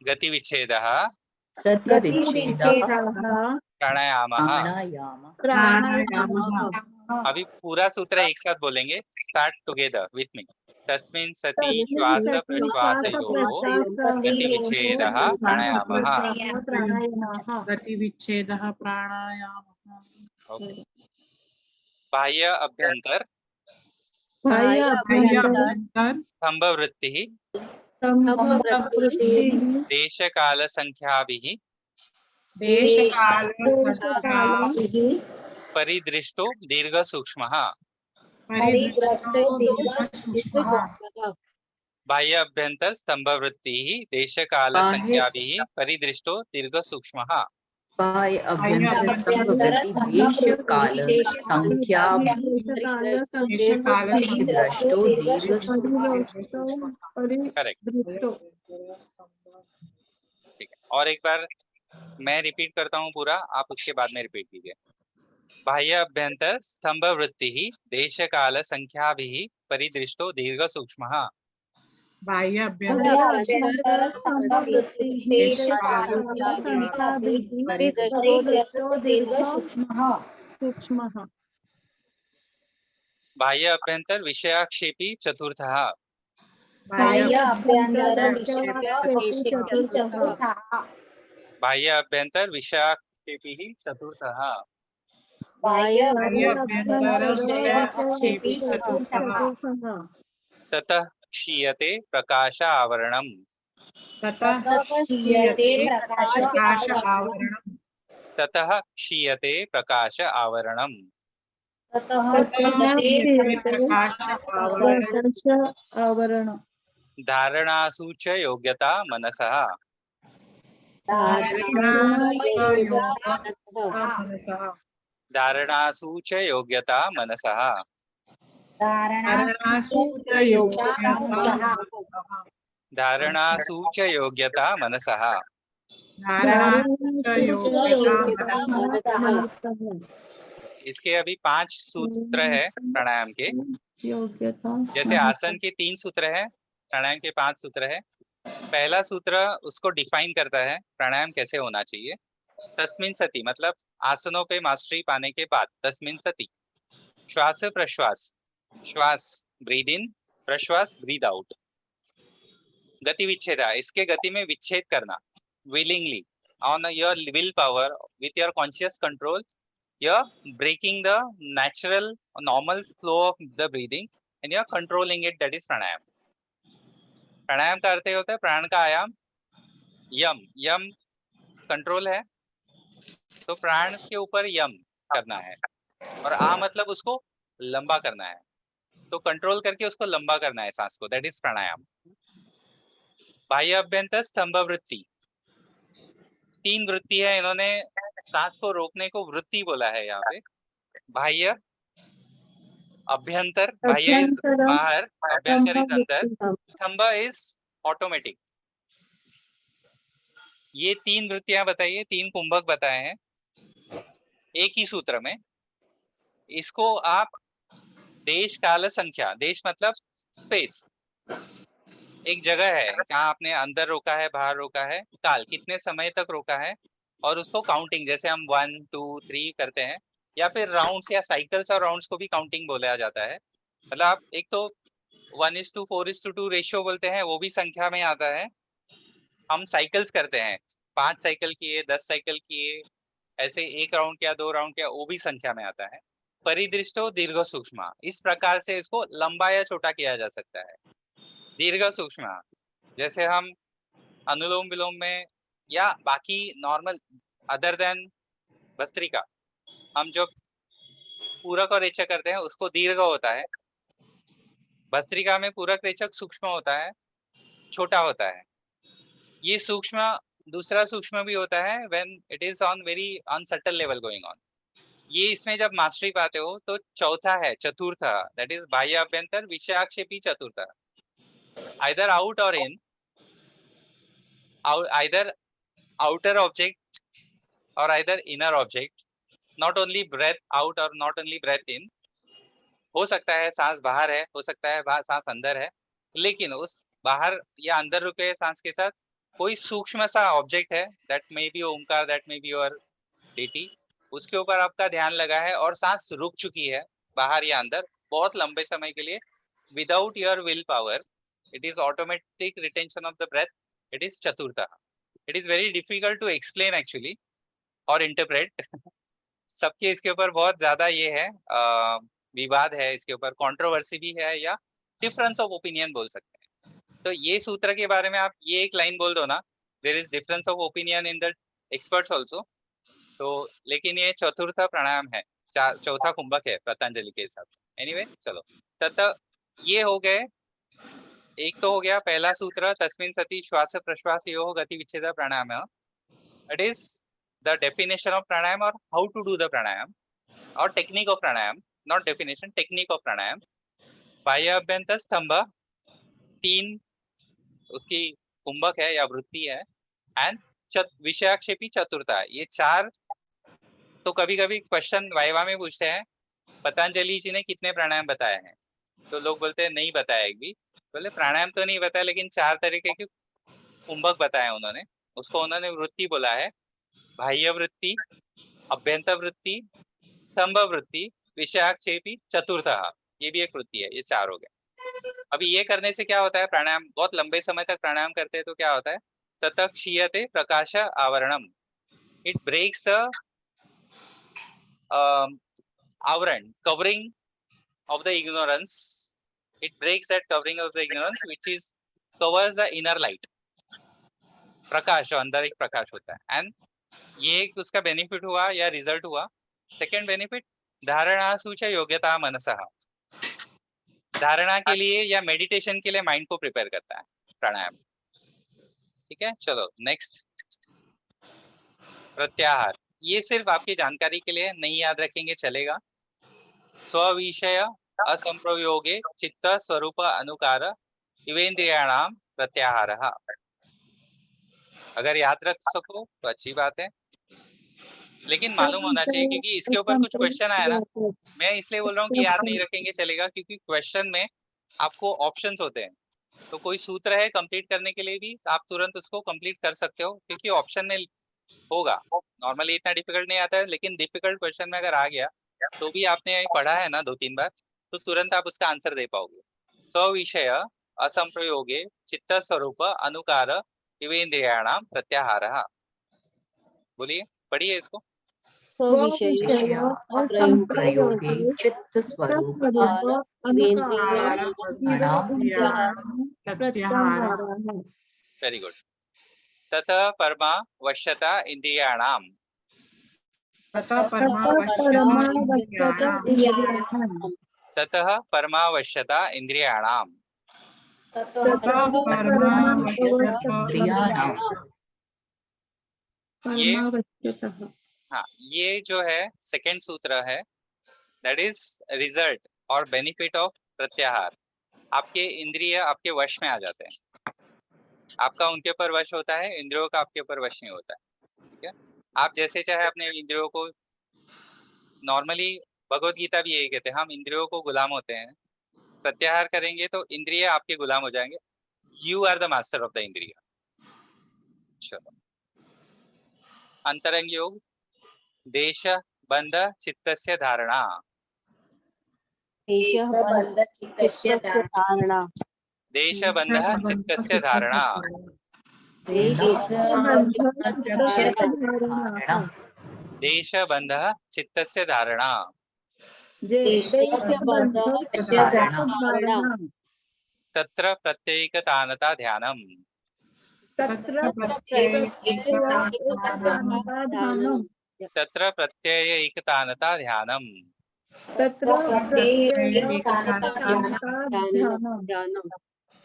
गतिविच्छेदः प्राणायामः। अभी पूरा सूत्र एक साथ बोलेंगे, स्टार्ट टुगेदर विथ मी। तस्मिन् सति श्वास प्रश्वासयोः गतिविच्छेदः प्राणायामः। प्राणायामः। गतिविच्छेदः प्राणायामः। ओके। बाह्य अभ्यंतर बाह्य बाह्य अभ्यंतर अभ्यंतर स्तंभवृत्तिः संवृत्तिः देशकाल संख्याभिः देशकाल परिदृष्टो दीर्घ सूक्ष्मः। बाह्य अभ्यंतर स्तंभवृत्तिः देशकाल बाह्य- संख्याभिः परिदृष्टो दीर्घ सूक्ष्मः। बाह्य अभ्यंतर स्तंभवृत्ति देश काल संख्या दृष्टो दीर्घ करेक्ट, ठीक है। और एक बार मैं रिपीट करता हूँ पूरा, आप उसके बाद में रिपीट कीजिए। बाह्य अभ्यंतर स्तंभवृत्तिः देशकाल संख्याभिः परिदृष्टो दीर्घ सूक्ष्मः। बाह्य अभ्यंतर सूक्ष्मः। बाह्य अभ्यंतर विषयाक्षेपी चतुर्थः। बाह्य बाह्य अभ्यंतर विषयाक्षेपी चतुर्थः। ततः क्षीयते प्रकाश आवरणम्। ततः प्रकाश आवरणम्। ततः क्षीयते प्रकाश आवरणम्। आवरण धारणासु च योग्यता मनसः। धारणासु च योग्यता मनसः। धारणासु च योग्यता मनसः। इसके अभी 5 सूत्र है प्राणायाम के। योग्यता जैसे आसन के 3 सूत्र है, प्राणायाम के 5 सूत्र है। पहला सूत्र उसको डिफाइन करता है प्राणायाम कैसे होना चाहिए। तस्मिन् सति मतलब आसनों पे मास्टरी पाने के बाद तस्मिन् सति श्वास प्रश्वास, श्वास ब्रीद इन, प्रश्वास ब्रीद आउट। गति विच्छेद, इसके गति में विच्छेद करना willingly on your will power with your conscious control, you're breaking the natural normal flow of the breathing and you're controlling it, that is pranayam. प्राणायाम का अर्थ होता है प्राण का आयाम। यम, यम कंट्रोल है, तो प्राण के ऊपर यम करना है, और आ मतलब उसको लंबा करना है, तो कंट्रोल करके उसको लंबा करना है सांस को, दैट इज प्राणायाम। बाह्य अभ्यंतर स्तंभ वृत्ति, 3 वृत्ति है, इन्होंने सांस को रोकने को वृत्ति बोला है यहाँ पे। बाह्य अभ्यंतर, बाह्य इज बाहर, अभ्यंतर इज अंदर, स्तंभ इज ऑटोमेटिक। ये 3 वृत्तियां बताइए, 3 कुंभक बताए हैं एक ही सूत्र में। इसको आप देश काल संख्या, देश मतलब स्पेस, एक जगह है जहाँ आपने अंदर रोका है, बाहर रोका है, काल कितने समय तक रोका है, और उसको काउंटिंग, जैसे हम 1 2 3 करते हैं, या फिर राउंड्स या साइकिल्स और राउंड्स को भी काउंटिंग बोला जाता है। मतलब आप एक तो 1:4:2 रेशियो बोलते हैं, वो भी संख्या में आता है। हम साइकिल्स करते हैं, 5 साइकिल किए, 10 साइकिल किए, ऐसे 1 राउंड किया, 2 राउंड किया, वो भी संख्या में आता है। परिदृष्टो दीर्घ सूक्ष्म, इस प्रकार से इसको लंबा या छोटा किया जा सकता है। दीर्घ सूक्ष्म, जैसे हम अनुलोम विलोम में या बाकी नॉर्मल अदर देन भस्त्रिका, हम जो पूरक और रेचक करते हैं उसको दीर्घ होता है। भस्त्रिका में पूरक रेचक सूक्ष्म होता है, छोटा होता है। ये सूक्ष्म दूसरा सूक्ष्म भी होता है when it is on very unsubtle level going on. ये इसमें जब मास्टरी पाते हो तो चौथा है, चतुर्थ, दैट इज बाह्य अभ्यंतर विषयाक्षेपी चतुर्थ। either out or in, either outer object or either inner object, not only breath out or not only breath in। हो सकता है सांस बाहर है, हो सकता है सांस अंदर है, लेकिन उस बाहर या अंदर रुके सांस के साथ कोई सूक्ष्म सा ऑब्जेक्ट है, that may be Omkar, that may be your deity, उसके ऊपर आपका ध्यान लगा है और सांस रुक चुकी है बाहर या अंदर बहुत लंबे समय के लिए, without your willpower, it is automatic retention of the breath. It is chaturtha. It is very difficult to explain actually or interpret. सबके इसके ऊपर बहुत ज्यादा ये है विवाद है, इसके ऊपर कंट्रोवर्सी भी है, या डिफरेंस ऑफ ओपिनियन बोल सकते हैं। तो ये सूत्र के बारे में आप ये एक लाइन बोल दो ना, there is difference of opinion in the experts also. तो लेकिन ये चतुर्थ प्राणायाम है, चौथा कुंभक है पतंजलि के हिसाब से। एनीवे चलो, तत ये हो गए, एक तो हो गया पहला सूत्र, तस्मिन् सति श्वास प्रश्वास योः गति विच्छेद प्राणायाम। It is the definition of pranayama और how to do the pranayama और technique of pranayama, not definition, technique of pranayama. बाह्य अभ्यंतर स्तंभ 3 उसकी कुंभक है या वृत्ति है, एंड विषयाक्षेपी चतुर्था, ये 4। तो कभी कभी क्वेश्चन वाइवा में पूछते हैं पतंजलि जी ने कितने प्राणायाम बताए हैं, तो लोग बोलते हैं नहीं बताया एक भी। बोले प्राणायाम तो नहीं बताया, लेकिन 4 तरीके के कुंभक बताए उन्होंने, उसको उन्होंने वृत्ति बोला है। बाह्य वृत्ति, अभ्यंतर वृत्ति, स्तंभ वृत्ति, विषयाक्षेपी चतुर्थः, ये भी एक वृत्ति है। ये 4 हो गए। अभी ये करने से क्या होता है, प्राणायाम बहुत लंबे समय तक प्राणायाम करते हैं तो क्या होता है, ततः क्षीयते प्रकाश आवरणम, इट ब्रेक्स द आवरण, covering of the ignorance, it breaks that covering of the ignorance which is covers the inner light। प्रकाश, अंदर एक प्रकाश होता है, एंड ये एक उसका बेनिफिट हुआ या रिजल्ट हुआ। सेकंड बेनिफिट, धारणा सूच योग्यता मनसः, धारणा के लिए या मेडिटेशन के लिए माइंड को प्रिपेयर करता है प्राणायाम। ठीक है, चलो नेक्स्ट, प्रत्याहार। ये सिर्फ आपकी जानकारी के लिए, नहीं याद रखेंगे चलेगा। स्विषय असंप्रयोगे चित्त स्वरूप अनुकार इवेन्द्रियाणाम प्रत्याहारः। अगर याद रख सको तो अच्छी बात है, लेकिन मालूम होना चाहिए, क्योंकि इसके ऊपर कुछ क्वेश्चन आया ना। मैं इसलिए बोल रहा हूँ कि याद नहीं रखेंगे चलेगा, क्योंकि क्वेश्चन में आपको ऑप्शंस होते हैं। तो कोई सूत्र है कंप्लीट करने के लिए भी, आप तुरंत उसको कंप्लीट कर सकते हो, क्योंकि ऑप्शन में होगा। नॉर्मली इतना डिफिकल्ट नहीं आता है, लेकिन डिफिकल्ट क्वेश्चन में अगर आ गया तो भी आपने पढ़ा है ना 2-3 बार, तो तुरंत आप उसका आंसर दे पाओगे। स्विषय असंप्रयोगे चित्त स्वरूप अनुकार इवेन्द्रियाणाम प्रत्याहारः। बोलिए, पढ़िए इसको। स्विषय असंप्रयोगे चित्त स्वरूप वेरी गुड। ततः परमा वश्यता इंद्रियाणाम, ततः परमावश्यकता ततः परमावश्यता इंद्रियाणाम, ये हाँ, ये जो है सेकंड सूत्र है, दैट इज रिजल्ट और बेनिफिट ऑफ प्रत्याहार। आपके इंद्रिय आपके वश में आ जाते हैं, आपका उनके ऊपर वश होता है, इंद्रियों का आपके ऊपर वश नहीं होता है। ठीक है, आप जैसे चाहे अपने इंद्रियों को, नॉर्मली भगवत गीता भी यही कहते हैं, हम इंद्रियों को गुलाम होते हैं। प्रत्याहार करेंगे तो इंद्रिय आपके गुलाम हो जाएंगे, you are the master of the इंद्रिय। चलो, अंतरंग योग, देश बंध चित्तस्य धारणा, धारणा, देश बंध चित्तस्य धारणा, देश बंध चित्तस्य धारणा, तत्र प्रत्येकतानता ध्यानम, तत्र प्रत्यय एकतानता ध्यानम,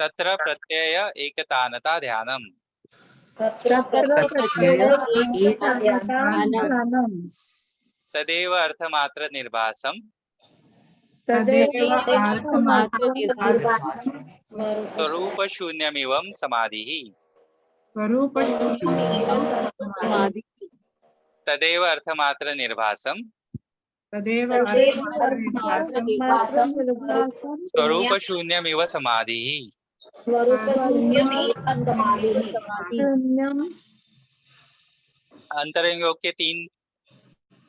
तत्र प्रत्यय एकतानता ध्यानम, तदेव अर्थमात्र निर्भासम, स्वरूप शून्यमिवं समाधिः, तदेव अर्थमात्र निर्भासम, स्वरूप शून्यमिव समाधिः। अंतरंग योग के 3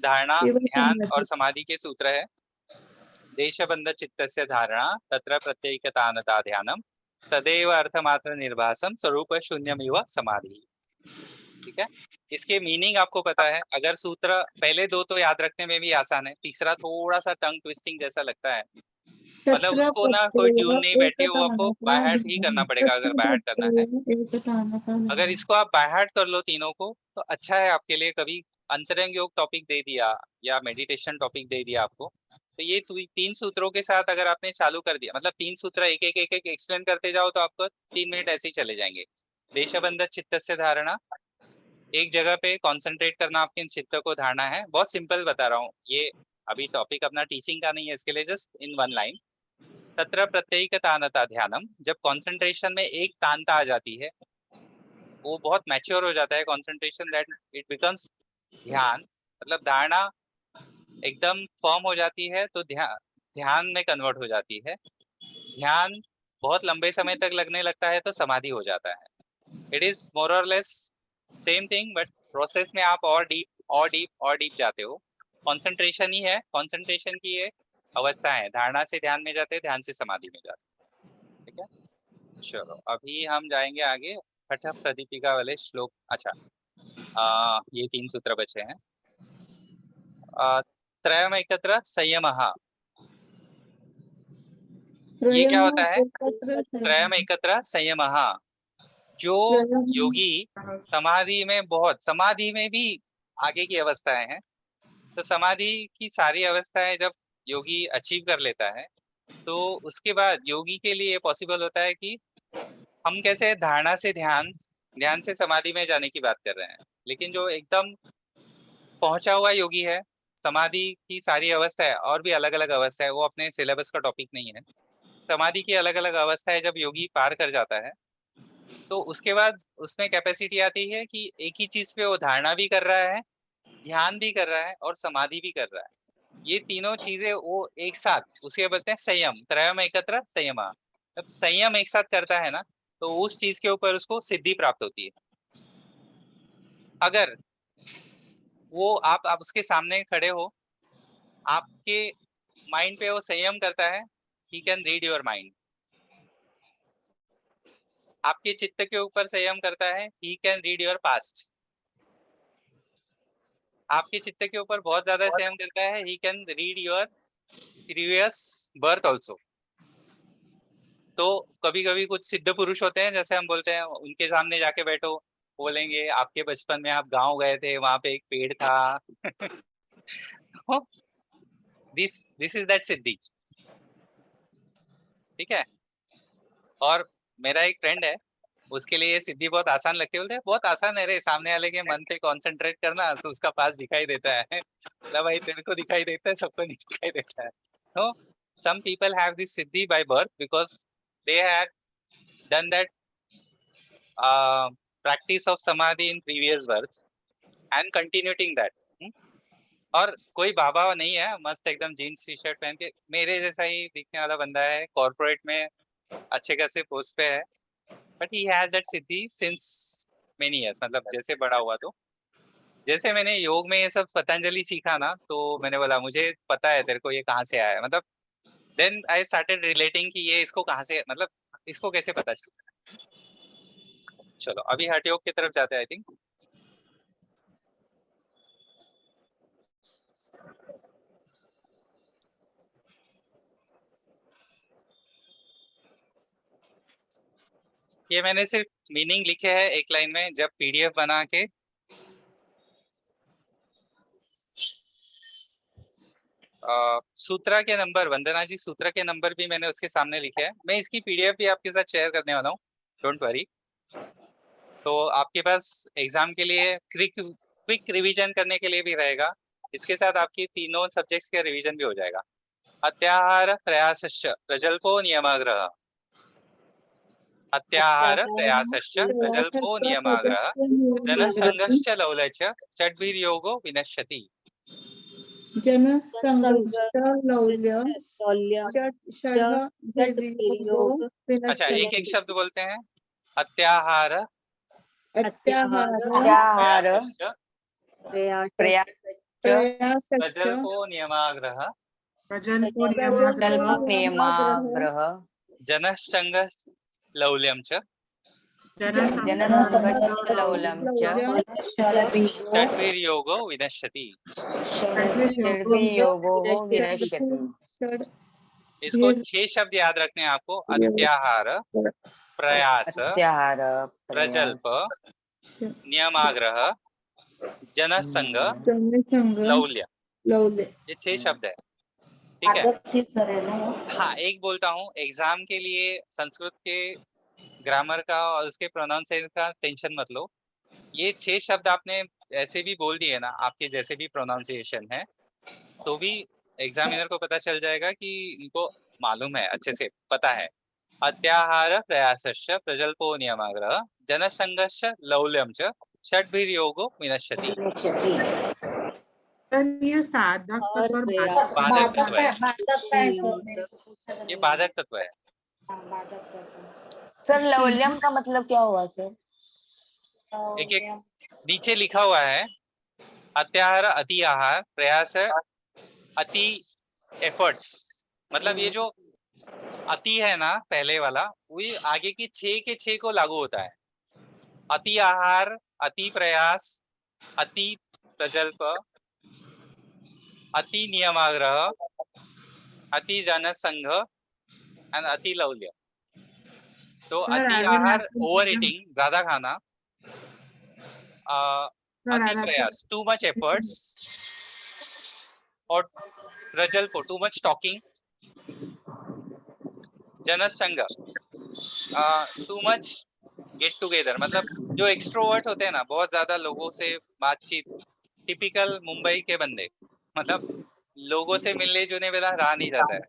धारणा, ध्यान और समाधि के सूत्र है। देशबन्ध चित्तस्य धारणा तत्र प्रत्येकतानता ध्यानम तदेव अर्थमात्र निर्भासम स्वरूप शून्यमिव समाधि। ठीक है, इसके मीनिंग आपको पता है। अगर सूत्र पहले दो तो याद रखने में भी आसान है, तीसरा थोड़ा सा टंग ट्विस्टिंग जैसा लगता है, मतलब तत्र उसको ना कोई ट्यून नहीं बैठी हो, आपको एकतानता बाय हार्ट ही करना पड़ेगा अगर बाय हार्ट करना है। एकतानता अगर इसको आप बाय हार्ट कर लो तीनों को तो अच्छा है आपके लिए। कभी अंतरंग योग टॉपिक दे दिया या मेडिटेशन टॉपिक दे दिया आपको, तो ये तीन सूत्रों के साथ अगर आपने चालू कर दिया, मतलब तीन सूत्र एक एक एक एक एक्सप्लेन करते जाओ तो आपको 3 मिनट ऐसे ही चले जाएंगे। देशबंध चित्तस्य धारणा, एक जगह पे कंसंट्रेट करना, आपके चित्त को धारणा है। बहुत सिंपल बता रहा हूँ, ये अभी टॉपिक अपना टीचिंग का नहीं है, इसके लिए जस्ट इन वन लाइन। तत्र प्रत्येक तानता ध्यानम, जब कंसंट्रेशन में एक तानता आ जाती है, वो बहुत मैच्योर हो जाता है कंसंट्रेशन, दैट इट बिकम्स ध्यान, मतलब धारणा एकदम फॉर्म हो जाती है तो ध्यान में कन्वर्ट हो जाती है। ध्यान बहुत लंबे समय तक लगने लगता है तो समाधि हो जाता है। इट इज मोर और less same thing, but process में आप और डीप जाते हो। कंसंट्रेशन ही है, कंसंट्रेशन की ये अवस्था है, धारणा से ध्यान में जाते हैं, ध्यान से समाधि में जाते हैं। ठीक है, चलो अभी हम जाएंगे आगे हठ प्रदीपिका वाले श्लोक। अच्छा, ये 3 सूत्र बचे हैं। त्रयम एकत्र संयमः, ये क्या होता है? त्रयम एकत्र संयमः, जो योगी समाधि में भी आगे की अवस्थाएं हैं, तो समाधि की सारी अवस्थाएं जब योगी अचीव कर लेता है तो उसके बाद योगी के लिए पॉसिबल होता है कि हम कैसे धारणा से ध्यान से समाधि में जाने की बात कर रहे हैं, लेकिन जो एकदम पहुंचा हुआ योगी है, समाधि की सारी अवस्थाएं और भी अलग अलग अवस्था है, वो अपने सिलेबस का टॉपिक नहीं है। समाधि की अलग अलग अवस्थाएं जब योगी पार कर जाता है तो उसके बाद उसमें कैपेसिटी आती है कि एक ही चीज पे वो धारणा भी कर रहा है, ध्यान भी कर रहा है और समाधि भी कर रहा है। ये तीनों चीजें वो एक साथ, उसे बोलते हैं संयम। त्रयम एकत्र संयम, जब संयम एक साथ करता है ना तो उस चीज के ऊपर उसको सिद्धि प्राप्त होती है। अगर वो आप उसके सामने खड़े हो, आपके माइंड पे वो संयम करता है, he can read your mind. आपके चित्त के ऊपर संयम करता है, he can read your past. आपके चित्त के ऊपर बहुत ज्यादा संयम करता है, he can read your previous birth also. तो कभी कभी कुछ सिद्ध पुरुष होते हैं, जैसे हम बोलते हैं, उनके सामने जाके बैठो, बोलेंगे आपके बचपन में आप गांव गए थे, वहां पे एक पेड़ था। दिस इज दैट सिद्धि। ठीक है, और मेरा एक फ्रेंड है, उसके लिए ये सिद्धि बहुत आसान लगती है। बोलते हैं बहुत आसान है रे, सामने वाले के मन पे कंसंट्रेट करना तो उसका पास दिखाई देता है। मतलब भाई तेरे को दिखाई देता है, सबको नहीं दिखाई देता है। तो some people have this siddhi by birth because they had done that practice of samadhi in previous birth and continuing that. और कोई बाबा नहीं है, मस्त एकदम जीन्स टी शर्ट पहन के मेरे जैसा ही दिखने वाला बंदा है, कॉर्पोरेट में अच्छे खासे पोस्ट पे है, but he has that Siddhi since many years, मतलब जैसे बड़ा हुआ। तो जैसे मैंने योग में ये सब पतंजलि सीखा ना, तो मैंने बोला मुझे पता है तेरे को ये कहाँ से आया है, मतलब देन आई स्टार्टेड रिलेटिंग कि ये इसको कहाँ से, मतलब इसको कैसे पता चलता है। चलो अभी हठ योग की तरफ जाते हैं। आई थिंक ये मैंने सिर्फ मीनिंग लिखे हैं एक लाइन में, जब पीडीएफ बना के सूत्रा के नंबर, वंदना जी सूत्रा के नंबर भी मैंने उसके सामने लिखे हैं। मैं इसकी पीडीएफ भी आपके साथ शेयर करने वाला हूँ, डोंट वरी। तो आपके पास एग्जाम के लिए क्विक रिवीजन करने के लिए भी रहेगा, इसके साथ आपकी तीनों सब्जेक्ट्स के रिवीजन भी हो जाएगा। अत्याहार प्रयासश्च प्रजल्पो नियमाग्रह, अत्याहार प्रयासश्च प्रजल्पो नियमाग्रह, जनसंघश्च लौल्यश्च षड्भिर्योगो विनश्यति। जनसंघश्च लौल्य अच्छा, एक एक शब्द बोलते हैं। अत्याहार अत्याहार प्रयासश्च प्रयासश्च प्रजल्पो नियमाग्रह प्रजल्पो प्रजल्पो नियमाग्रह जनसंग लौल्यम च जनसंगश्चलौलं च षड्भिर्योगो विनश्यति। षड्भिर्योगो विनश्यति। इसको 6 शब्द याद रखने हैं आपको। अत्याहार, प्रयास, अत्याहार, प्रजल्प, नियमाग्रह, जनसंग, जनसंग लौल्य। लौल्य ये 6 शब्द है, ठीक है। आदत सर है ना वो। हाँ, एक बोलता हूँ, एग्जाम के लिए संस्कृत के ग्रामर का और उसके प्रोनाउंसिएशन का टेंशन मत लो। ये 6 शब्द आपने ऐसे भी बोल दिए ना, आपके जैसे भी प्रोनाउंसिएशन है, तो भी एग्जामिनर को पता चल जाएगा कि इनको मालूम है, अच्छे से पता है। अत्याहार प्रयासश्च प्रजल्पो नियमाग्रह जनसंगश्च लौल्यम च षड्भिर्योगो विनश्यति। ये साधक और तत्व और प्रयास। बाधक तत्व है, बाधक का है सर, मैंने पूछा था ये नहीं। बाधक तत्व है। हाँ, बाधक तत्व। सर लौल्यम का मतलब क्या हुआ सर? तो एक एक ये नीचे लिखा हुआ है, अत्याहार अति आहार, प्रयास अति एफर्ट्स। मतलब ये जो अति है ना पहले वाला, वही आगे की 6 के 6 को लागू होता है। अति आहार, अति प्रयास, अति प्रजल्प, अति नियमाग्रह, अति जनसंघ एंड अति लौल्य। तो Sir, अति I will आहार have to over give them- eating, ज्यादा खाना, Sir, अति I'll have to- प्रयास टू मच एफर्ट्स, और प्रजल्प टू मच टॉकिंग, जनसंघ टू मच गेट टुगेदर, मतलब जो एक्सट्रोवर्ट होते हैं ना, बहुत ज्यादा लोगों से बातचीत, टिपिकल मुंबई के बंदे, मतलब लोगों से मिलने जुलने वाला रहा नहीं जाता है।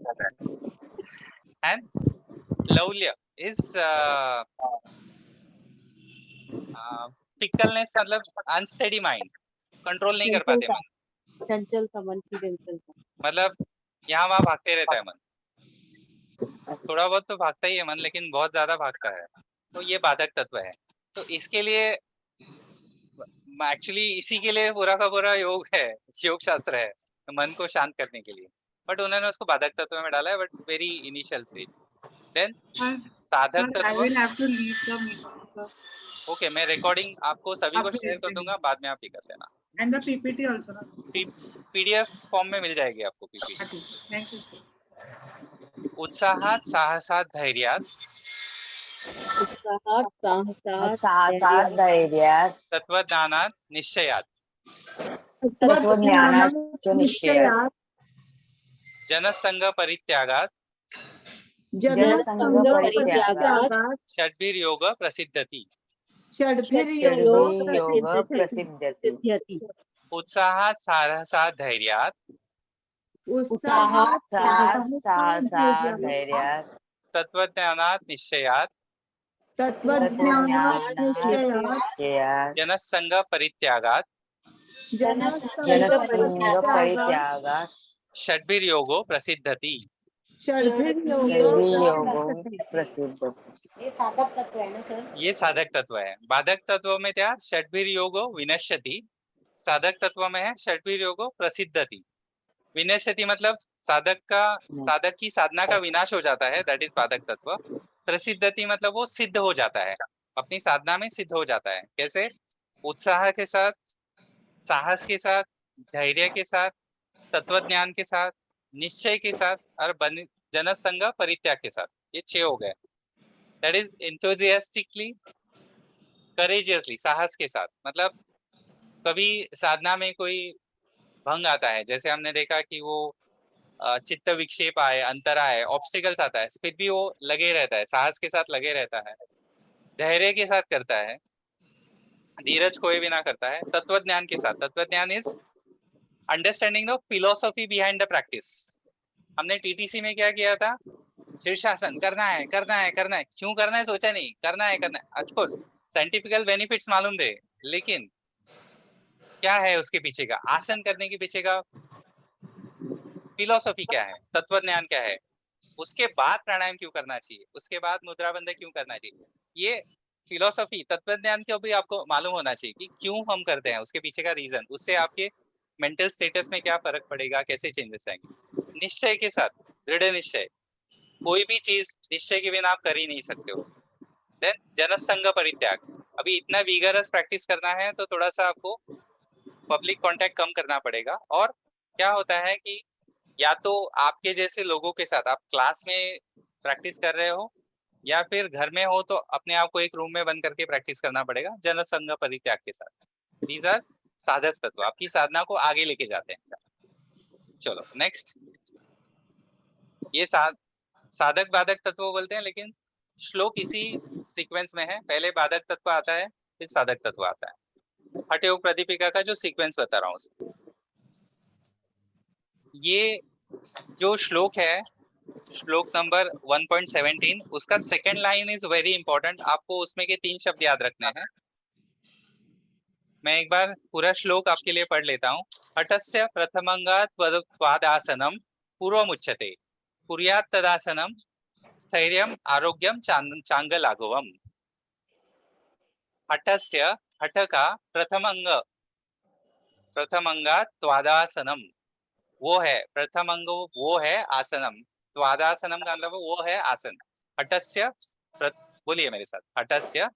एंड लौल्य इज फिकलनेस, मतलब अनस्टेडी माइंड, कंट्रोल नहीं कर पाते मन, चंचलता, मन की चंचलता। मतलब यहाँ वहाँ भागते रहता है मन। थोड़ा बहुत तो भागता ही है मन, लेकिन बहुत ज्यादा भागता है, तो ये बाधक तत्व है। तो इसके लिए एक्चुअली इसी के लिए पूरा का पूरा योग है, योग शास्त्र है, मन को शांत करने के लिए, बट उन्होंने उसको बाधक तत्व में डाला है, but very initial stage. Then Sir, साधक I तत्व, will have to leave the meeting, sir. Okay, मैं रिकॉर्डिंग आपको सभी को आप शेयर भेज कर देंगे। दूंगा, बाद में आप ही कर लेना। And the PPT also, sir. PDF form में मिल जाएगी आपको PPT. Okay, thank you, sir. उत्साहात, साहसात, धैर्यात, उत्साहात, साहसात, साहसात, धैर्यात, तत्वज्ञानात, निश्चयात, तत्त्वज्ञानाच्च निश्चयात्, जनसंग परित्यागात, जनसंग परित्यागात्, षड्भिर्योग प्रसिद्धति। षड्भिर्योग प्रसिद्ध्यति। सिद्ध्यति। उत्साहात, साहसात, धैर्यात, उत्साहात, साहसात्, धैर्यात्, तत्वज्ञानात, निश्चयात, तत्त्वज्ञानात् निश्चयात्, जनसंग परित्यागात, जनसंग परित्यागात्, षड्भिर्योगो प्रसिद्धति। षड्भिर्योगो प्रसिद्धति। ये साधक तत्व है ना सर। ये साधक तत्व है। बाधक तत्व में क्या? षड्भिर्योगो विनश्यति। साधक तत्व में है षड्भिर्योगो प्रसिद्धति। विनश्यति मतलब साधक की साधना का विनाश हो जाता है, दैट इज बाधक तत्व। प्रसिद्धति मतलब वो सिद्ध हो जाता है, अपनी साधना में सिद्ध हो जाता है। कैसे? उत्साह के साथ, साहस के साथ, धैर्य के साथ, तत्वज्ञान के साथ, निश्चय के साथ और जनसंग परित्याग के साथ। ये 6 हो गए। दैट इज एंथुसियास्टिकली, करेजियसली, साहस के साथ। मतलब कभी साधना में कोई भंग आता है, जैसे हमने देखा कि वो चित्त विक्षेप आए, अंतर आए, ऑब्स्टिकल्स आता है, फिर भी वो लगे रहता है, साहस के साथ लगे रहता है, धैर्य के साथ करता है, धीरज कोई भी ना करता है, तत्वज्ञान के साथ। तत्वज्ञान is understanding the philosophy behind the practice. हमने टीटीसी में क्या किया था? शीर्षासन करना है, करना है, करना है। क्यों करना है सोचा नहीं, करना है, करना है। ऑफ कोर्स साइंटिफिकल बेनिफिट्स मालूम थे, लेकिन क्या है उसके पीछे का, आसन करने के पीछे का फिलोसॉफी क्या है, तत्वज्ञान क्या है, उसके बाद प्राणायाम क्यों करना चाहिए, उसके बाद मुद्रा बंध क्यों करना चाहिए, ये फिलोसॉफी तत्वज्ञान को भी आपको मालूम होना चाहिए कि क्यों हम करते हैं, उसके पीछे का रीजन। उससे आपके मेंटल स्टेटस में क्या फर्क पड़ेगा, कैसे चेंजेस आएंगे। निश्चय के साथ, दृढ़ निश्चय, कोई भी चीज निश्चय के बिना आप कर ही नहीं सकते हो। देन जनसंग परित्याग, अभी इतना विगरस प्रैक्टिस करना है तो थोड़ा सा आपको पब्लिक कांटेक्ट कम करना पड़ेगा। और क्या होता है कि या तो आपके जैसे लोगों के साथ आप क्लास में प्रैक्टिस कर रहे हो, या फिर घर में हो तो अपने आप को एक रूम में बंद करके प्रैक्टिस करना पड़ेगा जनसंग परित्याग के साथ। दीज आर साधक तत्व, आपकी साधना को आगे लेके जाते हैं। चलो नेक्स्ट, ये साधक बाधक तत्व बोलते हैं, लेकिन श्लोक इसी सीक्वेंस में है, पहले बाधक तत्व आता है फिर साधक तत्व आता है। हठ योग प्रदीपिका का जो सीक्वेंस बता रहा हूँ, ये जो श्लोक है, श्लोक नंबर 1.17, उसका second line is very important, आपको उसमें के 3 शब्द याद रखने हैं। मैं एक बार पूरा श्लोक आपके लिए पढ़ लेता हूँ। हठस्य प्रथमंगात्वादासनम पूर्वमुच्यते, कुर्यात् तदासनम स्थैर्यम आरोग्यम चांगलाघवम। हठस्य, हठ का प्रथम अंगात्वादासनम, वो है प्रथम अंग, वो है आसनम, त्वादासनम का मतलब वो है आसन। हठस्य बोलिए मेरे साथ, हठस्य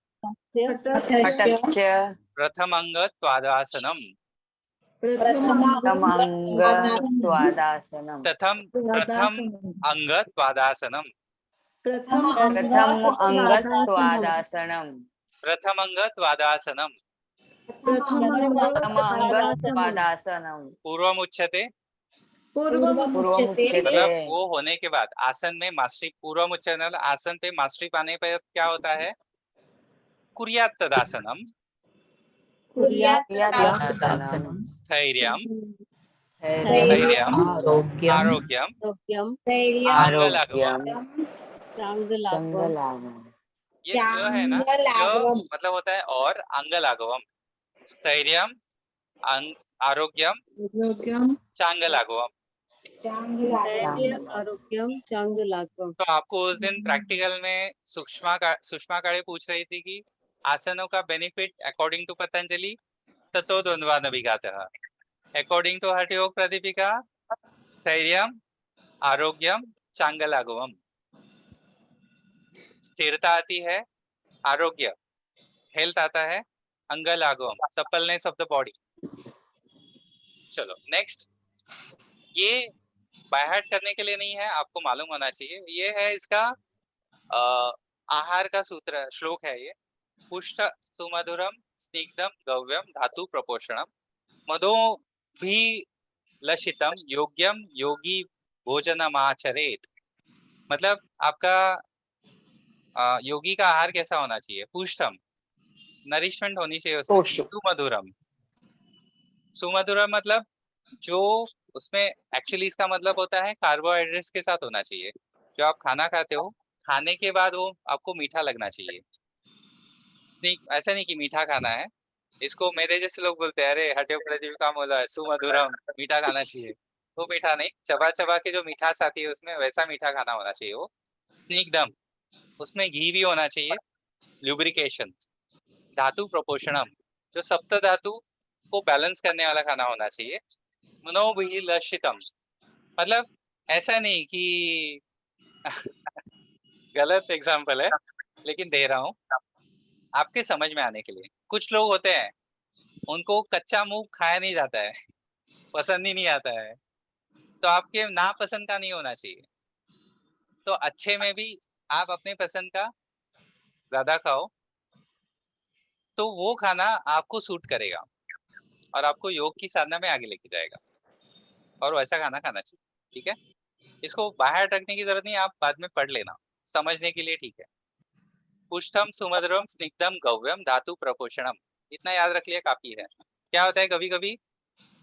हठस्य प्रथम अंग त्वादासनम, प्रथमांगत्वादासनम, प्रथम अंग त्वादासनम, प्रथमांगत्वादासनम, प्रथमंगत्वादासनम, प्रथमांगत्वादासनम, पूर्वमुच्यते, पूर्वमुच्यते मतलब वो होने के बाद आसन में मास्टरी, पूर्वमुच्यते आसन पे मास्टरी पाने पर क्या होता है, कुर्यात् तदासनम तदासनम, स्थैर्यम स्थैर्यम आरोग्यम आरोग्यम चांगलाघवम। ये जो है ना, जो मतलब होता है और अंगलाघवम, स्थैर्यम आरोग्यम चांगलाघवम। आरोग्यम चांगलाघवम। तो आपको उस दिन प्रैक्टिकल में सुषमा काळे पूछ रही थी कि आसनों का बेनिफिट अकॉर्डिंग टू पतंजलि ततो द्वंद्वान विघातः, अकॉर्डिंग टू हठ योग प्रदीपिका स्थैर्यम आरोग्यम चांगलाघवम। स्थिरता आती है, आरोग्य हेल्थ आता है, अंगलाघवम सप्पलनेस ऑफ द बॉडी। चलो नेक्स्ट, ये बाय हार्ट करने के लिए नहीं है, आपको मालूम होना चाहिए। ये है इसका आहार का सूत्र, श्लोक है ये। पुष्ट सुमधुरम स्निग्धम गव्यम धातु प्रपोषणम मधो भी लशितम योग्यम योगी भोजनमाचरेत। मतलब आपका योगी का आहार कैसा होना चाहिए, पुष्टम, नरिशमेंट होनी चाहिए उसमें, सुमधुरम, सुमधुरम मतलब जो उसमें एक्चुअली इसका मतलब होता है कार्बोहाइड्रेट्स के साथ होना चाहिए। जो आप खाना खाते हो, खाने के बाद वो आपको मीठा लगना चाहिए। ऐसा नहीं कि मीठा खाना है, इसको मेरे जैसे लोग बोलते हैं अरे हटे प्रदीप का बोला है सुमधुरम, मीठा खाना चाहिए। वो मीठा नहीं, चबा चबा के जो मिठास आती है उसमें, वैसा मीठा खाना होना चाहिए वो। स्निग्धम, उसमें घी भी होना चाहिए, ल्यूब्रिकेशन। धातु प्रपोषणम, जो सप्त धातु को बैलेंस करने वाला खाना होना चाहिए। मनोभिलषितम, मतलब ऐसा नहीं कि गलत एग्जाम्पल है लेकिन दे रहा हूँ आपके समझ में आने के लिए। कुछ लोग होते हैं उनको कच्चा मूंग खाया नहीं जाता है, पसंद ही नहीं आता है, तो आपके नापसंद का नहीं होना चाहिए। तो अच्छे में भी आप अपने पसंद का ज्यादा खाओ, तो वो खाना आपको सूट करेगा और आपको योग की साधना में आगे लेके जाएगा, और वैसा खाना खाना चाहिए। ठीक है, इसको बाहर रखने की जरूरत नहीं, आप बाद में पढ़ लेना समझने के लिए। ठीक है, पुष्टम सुमधुरम स्निग्धम गव्यम धातु प्रपोषणम, इतना याद रख लिया काफी है। क्या होता है, कभी कभी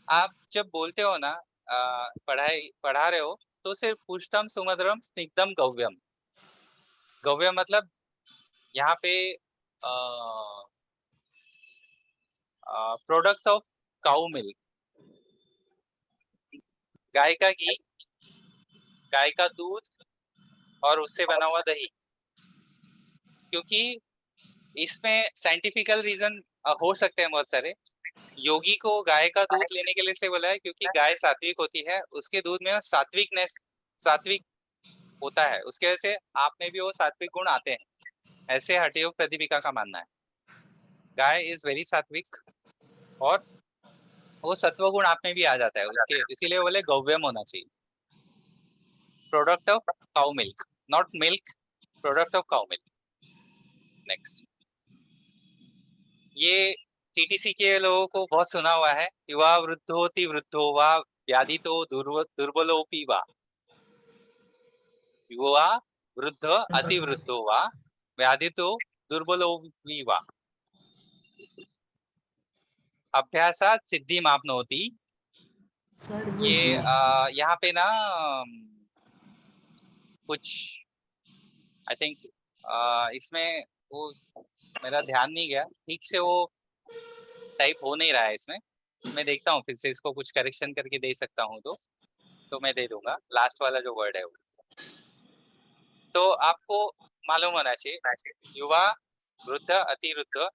आप जब बोलते हो ना पढ़ा रहे हो, तो सिर्फ पुष्टम सुमधुरम स्निग्धम गव्यम, गव्यम मतलब यहाँ पे प्रोडक्ट्स ऑफ काउ मिल्क, गाय का घी, गाय का दूध और उससे बना हुआ दही। क्योंकि इसमें साइंटिफिकल रीजन हो सकते हैं बहुत सारे, योगी को गाय का दूध लेने के लिए से बोला है क्योंकि गाय सात्विक होती है, उसके दूध में सात्विक होता है, उसके वजह से आप में भी वो सात्विक गुण आते हैं, ऐसे हठयोग प्रदीपिका का मानना है। गाय इज वेरी सात्विक और वो सत्व गुण आप में भी आ जाता है उसके, इसीलिए बोले गौव्यम होना चाहिए, product of cow milk, not milk, product of cow milk. Next, ये टीटीसी के लोगों को बहुत सुना हुआ है, युवा वृद्धोति वृद्धो वा व्याधि तो दुर्बलोपि वा, युवा वृद्ध अति वृद्धो वा व्याधि तो दुर्बलोपि वा, अभ्यासात सिद्धि मापनोति। ये यहाँ पे ना कुछ आई थिंक इसमें वो मेरा ध्यान नहीं गया ठीक से, वो टाइप हो नहीं रहा है इसमें, मैं देखता हूँ फिर से इसको कुछ करेक्शन करके दे सकता हूँ तो मैं दे दूंगा लास्ट वाला जो वर्ड है वो। तो आपको मालूम होना चाहिए युवा वृद्ध अति वृद्ध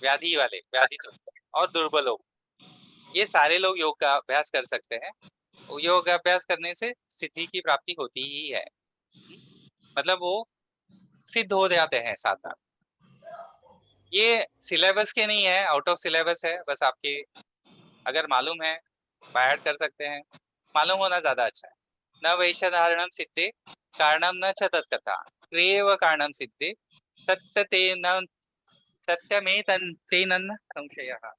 व्याधि वाले व्याधि तो और दुर्बल लोग, ये सारे लोग योग का अभ्यास कर सकते हैं। योग अभ्यास करने से सिद्धि की प्राप्ति होती ही है, मतलब वो सिद्ध हो जाते हैं साधना। ये सिलेबस के नहीं है, आउट ऑफ सिलेबस है, बस आपके अगर मालूम है बाय कर सकते हैं, मालूम होना ज्यादा अच्छा है। न वैश्यधारणम सिद्धे कारणम न च तत्कथा क्रियेव कारणम सिद्धे सत्यमे तेन संशयः।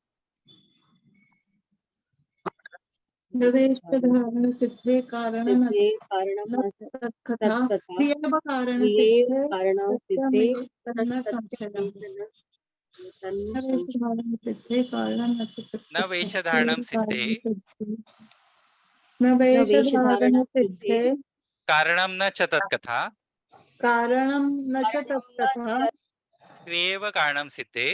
नवेशधारण सिद्धे कारणं सिद्धे कारणं तत्कथा तत्कथा क्रियैव कारणं क्रिये सिद्धे कारणं सिद्धे तन्न संशयः। नवेशधारण सिद्धे कारणं न च तत्कथा न वैश्यधारणम सिद्धे नवेशधारण सिद्धे कारणम न च तत्कथा कारणं न च तत्कथा क्रियेव कारणम सिद्धे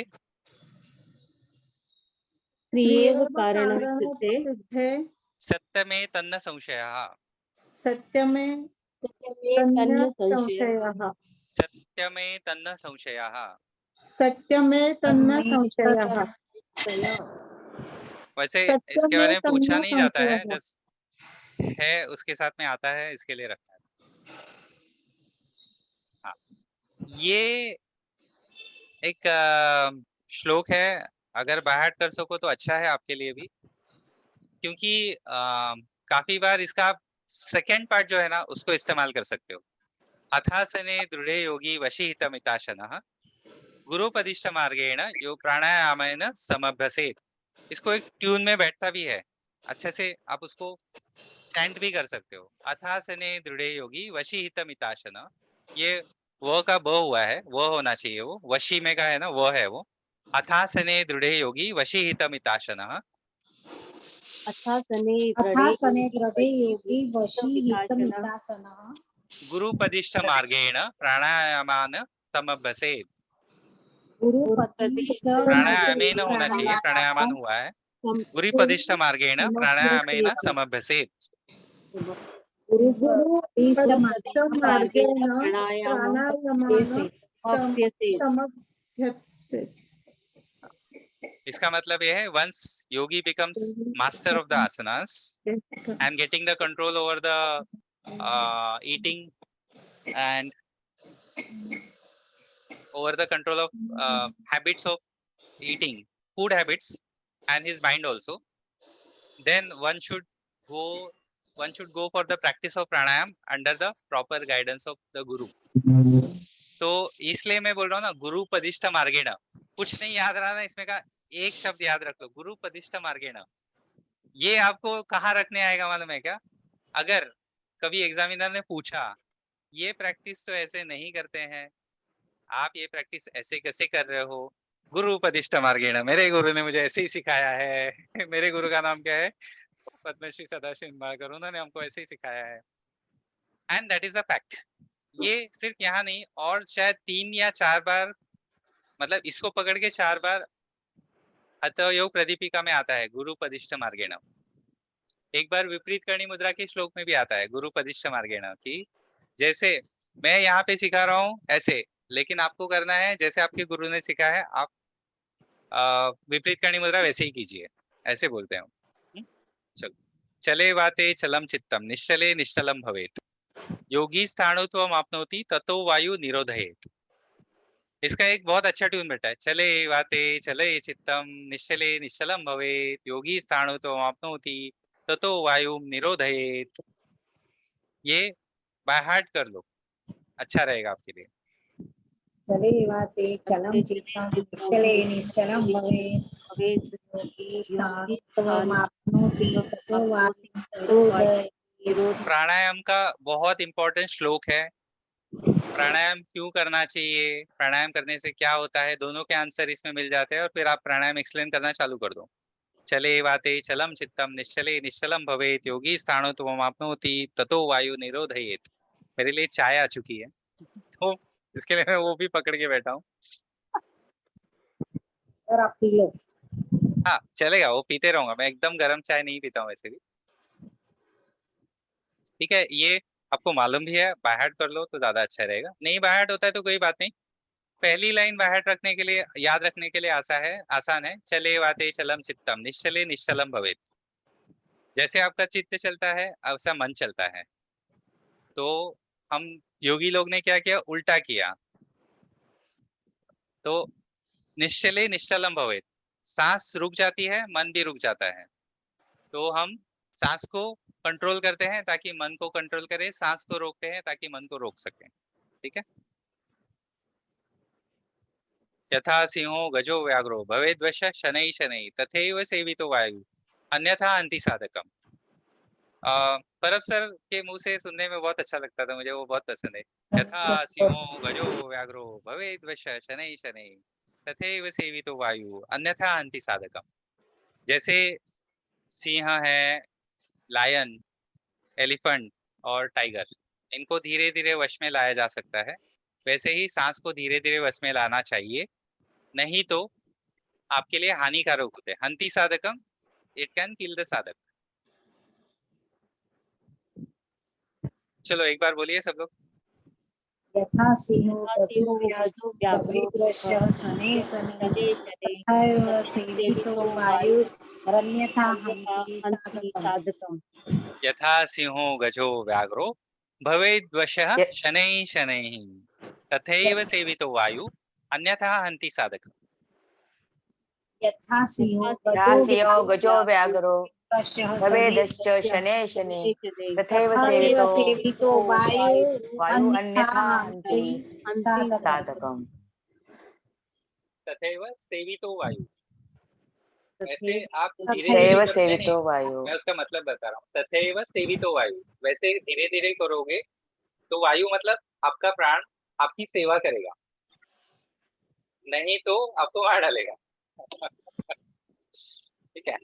क्रियेव कारणं सिद्धे सिद्धे सत्यमे तन्न संशयः। सत्यमे तन्न संशयः। सत्यमे तन्न संशयः। सत्यमे तन्न संशयः। वैसे सत्यमे इसके बारे में पूछा तन्न नहीं जाता है, संशयः। जस्ट है उसके साथ में आता है, इसके लिए रखा है। हाँ, ये एक श्लोक है, अगर बाहर कर सको तो अच्छा है आपके लिए भी, क्योंकि काफी बार इसका सेकेंड पार्ट जो है ना उसको इस्तेमाल कर सकते हो। अथासने दृढ़े योगी वशीहितमिताशनः गुरुपदिष्ट मार्गेण यो प्राणायामेन समभ्यसेत्। इसको एक ट्यून में बैठता भी है, अच्छे से आप उसको चैंट भी कर सकते हो। अथासने दृढ़े योगी वशीहितमिताशनः, ये वो का ब हुआ है, वो होना चाहिए, वो वशी में का है ना, वो है वो। अथासने दृढ़े योगी वशीहितमिताशनः अथासने दृढे योगी वशीहितमितासनः गुरुपदिष्ट मार्गेण प्राणायामान समभ्यसेत्। गुरुपदिष्ट प्राणायामेन होना चाहिए, प्राणायामान हुआ है। गुरुपदिष्ट मार्गेण प्राणायामेन समभ्यसेत्। गुरुपदिष्ट मार्गेण प्राणायामम् प्राणायामान् समभ्यसेत्। इसका मतलब ये है, once yogi becomes master of the asanas and getting the control over the eating and over the control of habits of eating, food habits, and his mind also, then one should go for the practice of pranayam under the proper guidance of the guru. तो इसलिए मैं बोल रहा हूँ ना, गुरु पदिष्ठ मार्गेण, कुछ नहीं याद रहा ना इसमें का, एक शब्द याद रख लो, गुरु पदिष्ठ मार्गेण। ये आपको कहाँ रखने आएगा मालूम है क्या? अगर कभी एग्जामिनर ने पूछा ये प्रैक्टिस तो ऐसे नहीं करते हैं, आप ये प्रैक्टिस ऐसे कैसे कर रहे हो? गुरु उपदिष्ट मार्गेण, मेरे गुरु ने मुझे ऐसे ही सिखाया है। मेरे गुरु का नाम क्या है? पद्मश्री सदाशिव निंबाळकर, उन्होंने हमको ऐसे ही सिखाया है। And that is a fact. ये सिर्फ यहाँ नहीं, और शायद 3 या 4 बार, मतलब इसको पकड़ के 4 बार हठयोग प्रदीपिका में आता है गुरु पदिष्ट मार्गेण। एक बार विपरीत करणी मुद्रा के श्लोक में भी आता है गुरु पदिष्ट मार्गेण, की जैसे मैं यहाँ पे सिखा रहा हूँ ऐसे, लेकिन आपको करना है जैसे आपके गुरु ने सिखाया है, आप विपरीत करणी मुद्रा वैसे ही कीजिए, ऐसे बोलते हैं हम। चलो, चले वाते चलम चित्तम निश्चले निश्चलम भवेत, योगी स्थाणुत्वम आपनोति ततो वायु निरोधयेत। इसका एक बहुत अच्छा ट्यून बैठा है, चले वाते चले चित्तम निश्चले निश्चलम भवेत, योगी स्थाणुत्वम आपनोति ततो वायु निरोधयेत। ये बाय हार्ट कर लो, अच्छा रहेगा आपके लिए। चले वाते चलम चित्तम निश्चले निश्चलम भवेत्, योगी स्थाणुत्वमाप्नोति ततो वायु निरोधयेत्। प्राणायाम का बहुत इंपॉर्टेंट श्लोक है। प्राणायाम क्यों करना चाहिए, प्राणायाम करने से क्या होता है, दोनों के आंसर इसमें मिल जाते हैं और फिर आप प्राणायाम एक्सप्लेन करना चालू कर दो। चले वाते चलम चित्तम निश्चले निश्चलम भवेत्, योगी स्थाणुत्वमाप्नोति ततो वायु निरोधयेत्। मेरे लिए चाय आ चुकी है तो इसके लिए मैं वो भी पकड़ के बैठा हूँ। सर आप पी लो। हाँ चलेगा, वो पीते रहूंगा मैं, एकदम गर्म चाय नहीं पीता हूँ वैसे भी। ठीक है, ये आपको मालूम भी है, बाय हार्ट कर लो तो ज्यादा अच्छा रहेगा। नहीं बाय हार्ट होता है तो कोई बात नहीं, पहली लाइन बाय हार्ट रखने के लिए, याद रखने के लिए आसान है। चले वाते चलम चित्तम निश्चले निश्चलम भवेत्। जैसे आपका चित्त चलता है वैसा मन चलता है। तो हम योगी लोग ने क्या किया, उल्टा किया। तो निश्चले निश्चलम भवेत्, सांस रुक जाती है, मन भी रुक जाता है। तो हम सांस को कंट्रोल करते हैं ताकि मन को कंट्रोल करे, सांस को रोकते हैं ताकि मन को रोक सके। ठीक है, यथा सिंहो गजो व्याघ्रो भवेद्वश शनैः शनैः तथैव सेवितो वायु अन्यथा अंति साधकम। परब सर के मुंह से सुनने में बहुत अच्छा लगता था मुझे, वो बहुत पसंद है। यथा सिंहो गजो व्याघ्रो भवेद्वश शनैः शनैः तथैव सेवितो वायु अन्यथा अंति साधकम। जैसे सिंह है, लायन, एलिफेंट और टाइगर, इनको धीरे धीरे वश में लाया जा सकता है, वैसे ही सांस को धीरे धीरे वश में लाना चाहिए, नहीं तो आपके लिए हानिकारक होते हैं। हंति साधकम, इट कैन किल द साधक। चलो एक बार बोलिए सब लोग। यथा सिंहो गजो व्याघ्रो भवेद्वश शनैः शनैः तथैव सेवितो वायुरन्यथा हन्ति साधकम्। यथा सिंहो गजो व्याघ्रो भवेद्वशः शनैः शनैः तथैव सेवितो वायु अन्यथा हन्ति साधकम्। यथा सिंहो गजो व्याघ्रो भवेदश्च शनैः शनैः तथैव सेवितो वायु अन्यथा हन्ति साधकम्। तथैव सेवितो वायु, वैसे आप तथैव सेवितो वायु, मैं उसका मतलब बता रहा हूँ। तथैव सेवितो वायु, वैसे धीरे धीरे करोगे तो वायु मतलब आपका प्राण आपकी सेवा करेगा, नहीं तो आपको मार डालेगा। ठीक है,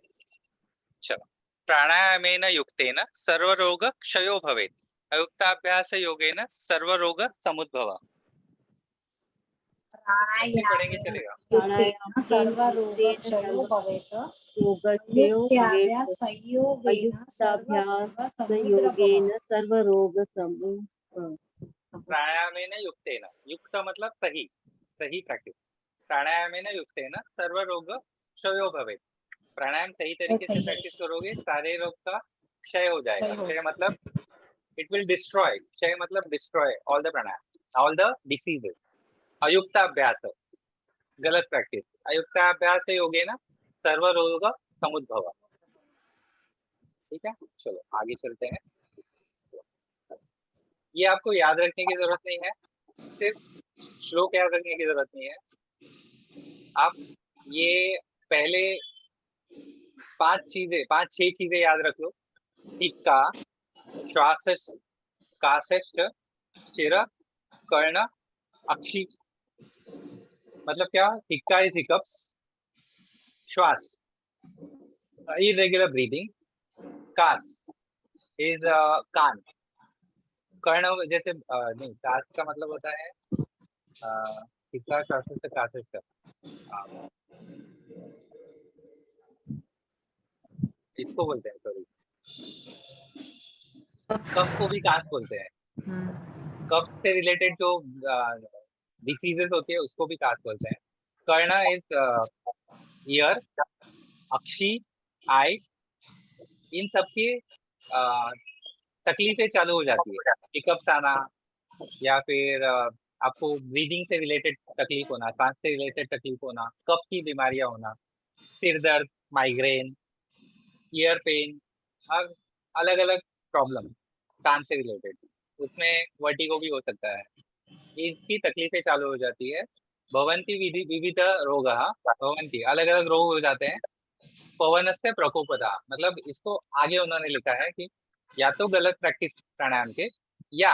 चलो। प्राणायामेन युक्तेन सर्वरोग क्षयो भवेत्, अयुक्ताभ्यास योगेन सर्वरोग समुद्भव। पढ़ेंगे चलेगा। प्राणायामेन सर्वरोगक्षयो भवेत्, योगाभ्यास संयोगेन योगेन सर्वरोग प्राणायामेन युक्तेन, युक्त मतलब सही, सही प्रैक्टिस। प्राणायामेन युक्तेन सर्वरोग क्षयो भवेत्, प्राणायाम सही तरीके से प्रैक्टिस करोगे सारे रोग का क्षय हो जाएगा। क्षय मतलब इट विल डिस्ट्रॉय, क्षय मतलब destroy all the pranayama, all the diseases. अयुक्ताभ्यास गलत प्रैक्टिस, अयुक्ताभ्यास योगेन सर्वरोग समुद्भव। ठीक है, चलो आगे चलते हैं। ये आपको याद रखने की जरूरत नहीं है, सिर्फ श्लोक याद रखने की जरूरत नहीं है। आप ये पहले 5-6 चीजें याद रख लो। हिक्का, श्वास, काशश्च, शिर, कर्ण, अक्षि। मतलब क्या, हिक्का इज हिकअप्स, श्वास इरेगुलर ब्रीदिंग, कास इज कान, कर्ण जैसे नहीं, कास का मतलब होता है हिक्का, श्वास, काशश्च। इसको बोलते हैं, सॉरी, कफ को भी कास बोलते हैं। कफ से रिलेटेड जो डिसीजेस होती है उसको भी कास बोलते हैं। कर्ण इज ईयर, अक्षी, आई, इन सब की तकलीफें चालू हो जाती है। हिकअप्स आना या फिर आपको ब्रीदिंग से रिलेटेड तकलीफ होना, सांस से रिलेटेड तकलीफ होना, कफ की बीमारियां होना, सिर दर्द, माइग्रेन, ईयर पेन और अलग अलग प्रॉब्लम कान से रिलेटेड, उसमें वर्टिगो भी हो सकता है। इसकी तकलीफें चालू हो जाती है। भवंती विविध रोग, भवंती अलग अलग रोग हो जाते हैं। पवनस्य प्रकोपदा, मतलब इसको आगे उन्होंने लिखा है कि या तो गलत प्रैक्टिस प्राणायाम के, या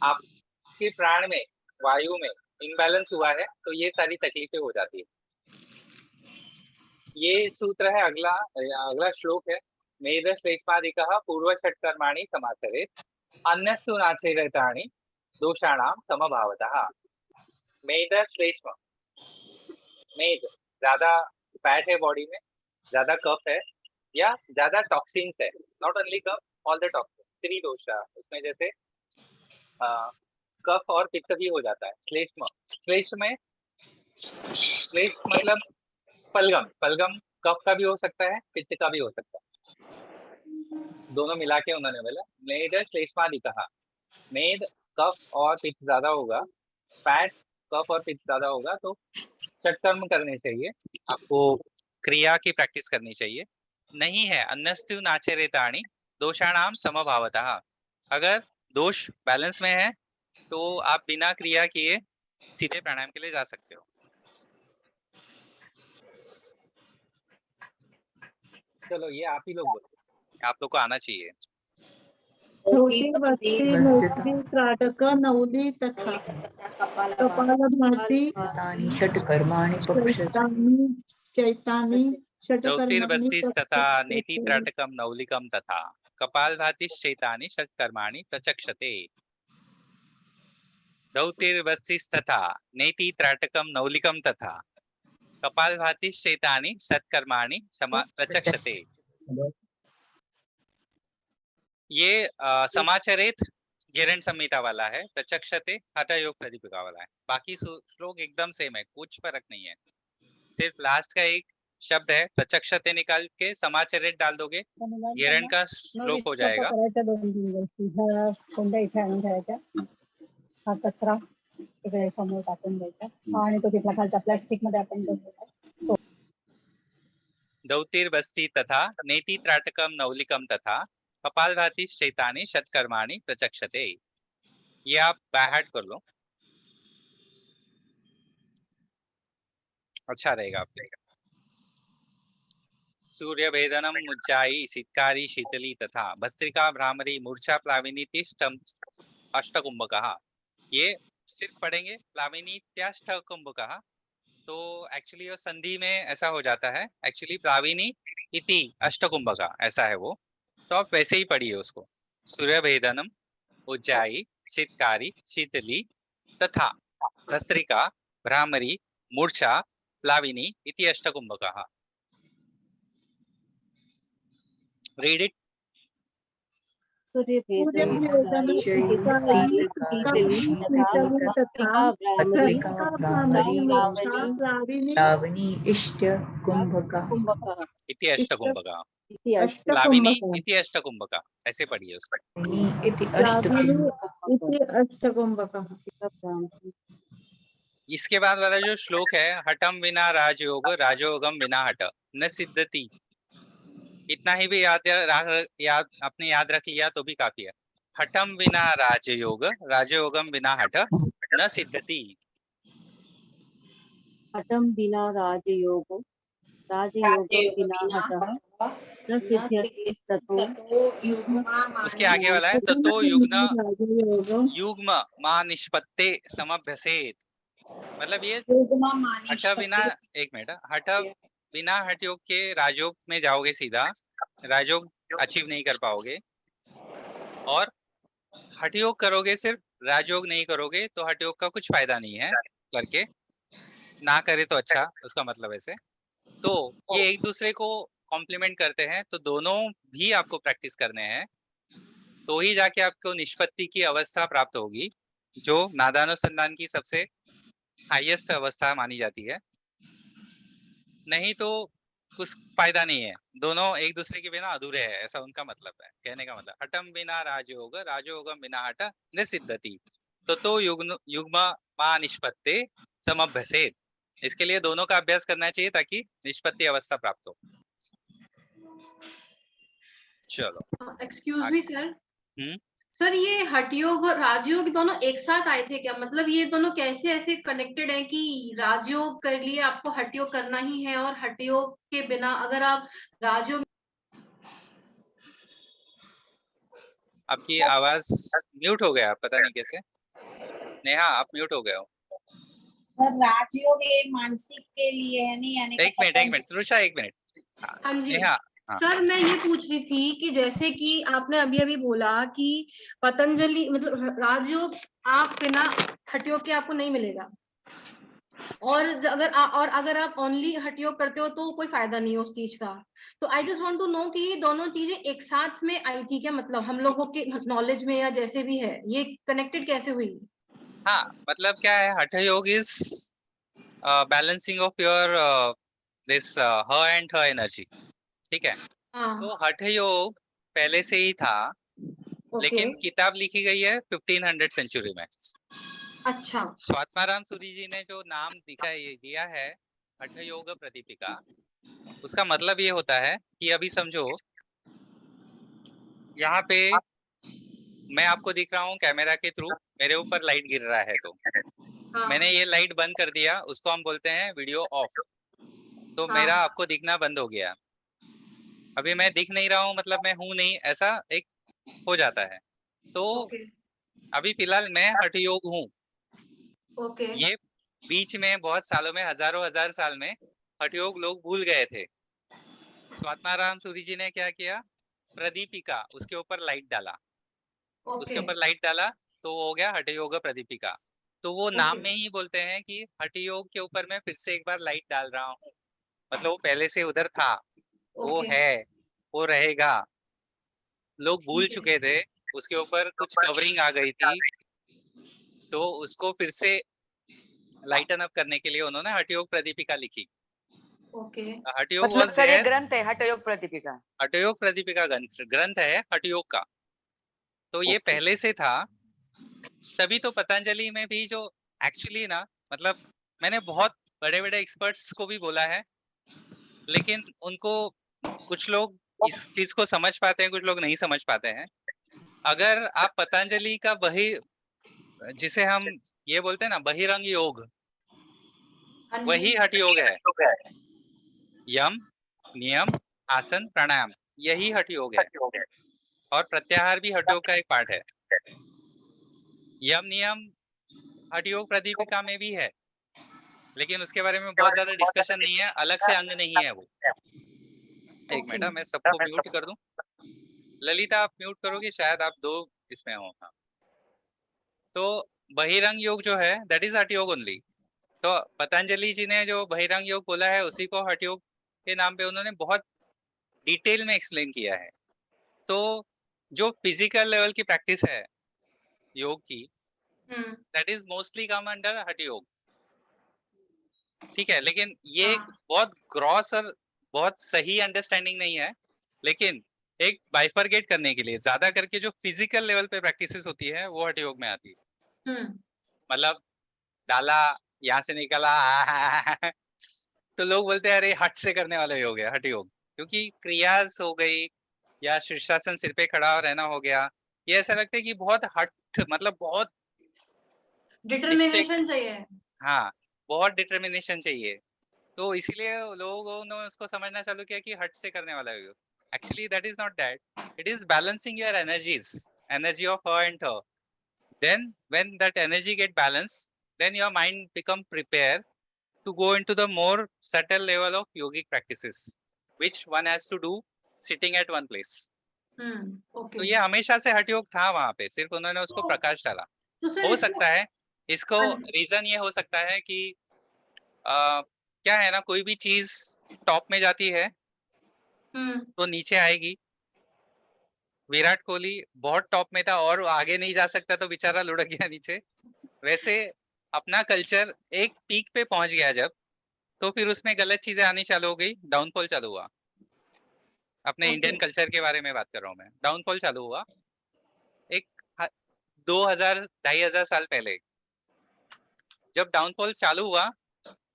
आपके प्राण में, वायु में इम्बैलेंस हुआ है, तो ये सारी तकलीफें हो जाती है। ये सूत्र है। अगला श्लोक है, मेद श्लेष्मादिकः पूर्व षट कर्माणि समाचरेत् अन्यस्तु नाचेरतानि दोषाणाम समभावतः। मेद श्लेष्म, मेद ज्यादा फैट है बॉडी में, ज्यादा कफ है या ज्यादा टॉक्सिन्स है, not only kapha, all the toxin, tridosha, उसमें जैसे कफ और पित्त भी हो जाता है। श्लेष्म, श्लेष्म में, श्लेष्म मतलब पलगम, पलगम कफ का भी हो सकता है, पित्त का भी हो सकता है, दोनों मिला के उन्होंने बोला। मेद श्लेष्मादि कहा, मेद कफ और पित्त ज्यादा होगा, फैट कफ और पित्त ज्यादा होगा, तो षटकर्म करने चाहिए, आपको क्रिया की प्रैक्टिस करनी चाहिए। नहीं है अन्यस्तु नाचरेतानि दोषाणाम समभावतः, अगर दोष बैलेंस में है तो आप बिना क्रिया किए सीधे प्राणायाम के लिए जा सकते हो। चलो ये आप ही लोग बोलो, आप लोग को आना चाहिए। धोती, बस्ती, नौकरी, त्राटक, नवली तथा कपालभाति षट कर्माणि चैतानि दौतिर्बस्तिस्तथा नेति त्राटकम नौलिकम तथा कपालभातिश्चैतानि षट्कर्माणि प्रचक्षते। दौतिर्बस्तिस्तथा नेति त्राटकम नौलिकम तथा कपालभातिश्चैतानि षट्कर्माणि प्रचक्षते। ये समाचरित गिरण संहिता वाला है, प्रचक्षते हठ योग प्रदीपिका वाला है। बाकी श्लोक एकदम सेम है, कुछ फर्क नहीं है, सिर्फ लास्ट का एक शब्द है प्रचक्षते निकाल के समाचरित डाल दोगे, गिरण का श्लोक हो जाएगा। कोणत्या इथे आणून ठेवायच्या, हा कचरा इकडे समोर टाकून द्यायचा आणि तो तिथला खालच्या प्लास्टिक मध्ये आपण ठेवतो। दौतिर्बस्ति तथा नेति त्राटकम नौलिकम तथा कपालभातिश्चैतानि षट्कर्माणि प्रचक्षते। ये आप बाय कर लो, अच्छा रहेगा आपके। सूर्य भेदनम मुज्जाई सितकारी शीतली तथा भस्त्रिका भ्रामरी मूर्छा प्लाविनी तिष्ठम अष्टकुंभकः। ये सिर्फ पढ़ेंगे प्लाविनी त्याष्टकुंभकः, तो एक्चुअली वो संधि में ऐसा हो जाता है, एक्चुअली प्लाविनी इति अष्टकुंभका ऐसा है वो, तो आप वैसे ही पढ़िए उसको। सूर्य भेदनम उज्जाई शीतकारी शीतली तथा भस्त्रिका भ्रामरी मूर्छा प्लाविनी इति अष्टकुंभकः। Read it. लावनी इष्ट कुंभका इति अष्टकुंभका, प्लाविनी इति अष्टकुंभका, ऐसे पढ़िए उसको। इसके बाद वाला जो श्लोक है, हठम विना राजयोग राजयोगम बिना हठ न सिद्धति, इतना ही भी आपने याद रख लिया तो भी काफी है। हठम विना राजयोग राजयोगम बिना हठ न सिद्धति। हठम बिना राजयोग राजयोगम बिना हठः न सिद्ध्यति ततो उसके आगे वाला है ततो युग्म मा निष्पत्ते समभ्यसेत, मतलब ये हठ बिना, एक मिनट, हठ बिना हठ योग के राजयोग में जाओगे सीधा, राजयोग अचीव नहीं कर पाओगे, और हठ योग करोगे सिर्फ राजयोग नहीं करोगे तो हठ योग का कुछ फायदा नहीं है, करके ना करे तो अच्छा, उसका मतलब ऐसे। तो ये एक दूसरे को कॉम्प्लीमेंट करते हैं, तो दोनों भी आपको प्रैक्टिस करने हैं, तो ही जाके आपको निष्पत्ति की अवस्था प्राप्त होगी, जो नादानुसंधान की सबसे हाईएस्ट अवस्था मानी जाती है। नहीं तो कुछ फायदा नहीं है, दोनों एक दूसरे के बिना अधूरे हैं, ऐसा उनका मतलब है, कहने का मतलब। हठम बिना राजयोग, राजयोगम बिना हठ निसिद्धति, तो युग्म मा निष्पत्ति समभ्यसेत। इसके लिए दोनों का अभ्यास करना चाहिए ताकि निष्पत्ति अवस्था प्राप्त हो। चलो एक्सक्यूज आगे। मी सर। हम्म सर ये हठयोग और राजयोग दोनों एक साथ आए थे क्या? मतलब ये दोनों कैसे ऐसे कनेक्टेड है कि राजयोग कर लिए आपको हठयोग करना ही है, और हठयोग के बिना अगर आप राजयोग। आपकी आवाज म्यूट हो गया, पता नहीं कैसे। नेहा आप म्यूट हो गए हो। सर राजयोग ये मानसिक के लिए है नहीं, यानी एक मिनट तुषा, एक मिनट। हाँ जी नेहा, हाँ सर, मैं ये पूछ रही थी कि जैसे कि आपने अभी अभी बोला कि पतंजलि मतलब राजयोग आप बिना हठयोग के आपको नहीं मिलेगा, और अगर आप ओनली हठयोग करते हो तो कोई फायदा नहीं है उस चीज का। तो I just want to know कि ये दोनों चीजें एक साथ में आई थी क्या? मतलब हम लोगों के नॉलेज में या जैसे भी है, ये कनेक्टेड कैसे हुई? हाँ, मतलब क्या है, हठ योग is balancing of your this ह एंड ह एनर्जी, ठीक है। हाँ तो हठ योग पहले से ही था, ओके लेकिन किताब लिखी गई है 1500 सेंचुरी में। अच्छा स्वात्माराम सूरी जी ने जो नाम दिया है हठ योग प्रदीपिका, उसका मतलब ये होता है कि अभी समझो यहाँ पे मैं आपको दिख रहा हूँ कैमरा के थ्रू, मेरे ऊपर लाइट गिर रहा है, तो हाँ मैंने ये लाइट बंद कर दिया, उसको हम बोलते हैं वीडियो ऑफ। तो हाँ मेरा आपको दिखना बंद हो गया। अभी मैं दिख नहीं रहा हूँ, मतलब मैं हूं नहीं, ऐसा एक हो जाता है। तो ओके अभी फिलहाल मैं हठ योग हूँ। ओके ये बीच में बहुत सालों में, हजारों हजार साल में हठ योग लोग भूल गए थे। स्वात्माराम सूरी जी ने क्या किया, प्रदीपिका, उसके ऊपर लाइट डाला, उसके ओके ऊपर लाइट डाला, तो वो हो गया हठ योग प्रदीपिका। तो वो नाम ओके में ही बोलते हैं कि हठ योग के ऊपर मैं फिर से एक बार लाइट डाल रहा हूँ, मतलब वो पहले से उधर था, वो ओके है, वो रहेगा। लोग भूल ठीक है चुके थे, उसके ऊपर कुछ कवरिंग आ गई थी, तो उसको फिर से लाइटन अप करने के लिए उन्होंने हठयोग प्रदीपिका लिखी। ओके हठयोग मतलब वाज सर ये देयर। ग्रंथ है हठयोग प्रदीपिका। हठयोग प्रदीपिका ग्रंथ है हठयोग का, तो ये ओके। पहले से था। तभी तो पतंजलि में भी जो एक्चुअली ना, मतलब मैंने बहुत बड़े बड़े एक्सपर्ट्स को भी बोला है, लेकिन उनको, कुछ लोग इस चीज को समझ पाते हैं, कुछ लोग नहीं समझ पाते हैं। अगर आप पतंजलि का जिसे हम ये बोलते हैं ना बहिरंग योग, हाँ जी वही हठ योग है। यम, नियम, आसन, प्राणायाम, यही हठ योग है। और प्रत्याहार भी हठ योग का एक पार्ट है। यम नियम हठ योग प्रदीपिका में भी है, लेकिन उसके बारे में बहुत ज्यादा डिस्कशन नहीं है, अलग से अंग नहीं है वो। एक ओके मिनट, मैं सबको म्यूट कर दूं। ललिता आप म्यूट करोगे, शायद आप दो इसमें हो। हाँ, तो बहिरंग योग जो है दैट इज हठ योग ओनली। तो पतंजलि जी ने जो बहिरंग योग बोला है, उसी को हठ योग के नाम पे उन्होंने बहुत डिटेल में एक्सप्लेन किया है। तो जो फिजिकल लेवल की प्रैक्टिस है योग की, hmm that is mostly come under hatha yoga, ठीक है। लेकिन ये हाँ बहुत ग्रॉस और बहुत सही अंडरस्टैंडिंग नहीं है, लेकिन एक बाइफरगेट करने के लिए ज्यादा करके जो फिजिकल लेवल पे प्रैक्टिसेस होती है वो हठ योग में आती है। हम्म मतलब डाला, यहाँ से निकला तो लोग बोलते हैं अरे हठ से करने वाला योग है हठ योग, क्योंकि क्रियास हो गई या शीर्षासन, सिर पे खड़ा रहना हो गया, ये ऐसा लगता है कि बहुत हठ, मतलब बहुत निश्चय। डिटर्मिनेशन चाहिए। हाँ, बहुत डिटर्मिनेशन चाहिए। तो इसीलिए लोगों ने उसको समझना चालू किया कि हट से करने वाला योग। Actually that is not that, it is balancing your energies, energy of ह एंड ह। Then when that energy get balanced, then your mind become prepared to go into the more subtle level of yogic practices, which one has to do sitting at one place. Okay. तो ये हमेशा से हठ योग था वहां पे, सिर्फ उन्होंने उसको प्रकाश डाला। तो सर हो इसको। सकता है इसको हाँ जी। रीजन ये हो सकता है कि क्या है ना, कोई भी चीज टॉप में जाती है हम्म तो नीचे आएगी। विराट कोहली बहुत टॉप में था और आगे नहीं जा सकता, तो बेचारा लुढ़क गया नीचे। वैसे अपना कल्चर एक पीक पे पहुंच गया जब, तो फिर उसमें गलत चीजें आनी चालू हो गई, डाउनफॉल चालू हुआ। अपने इंडियन कल्चर के बारे में बात कर रहा हूँ मैं। डाउनफॉल चालू हुआ एक 2000 2500 साल पहले। जब डाउनफॉल चालू हुआ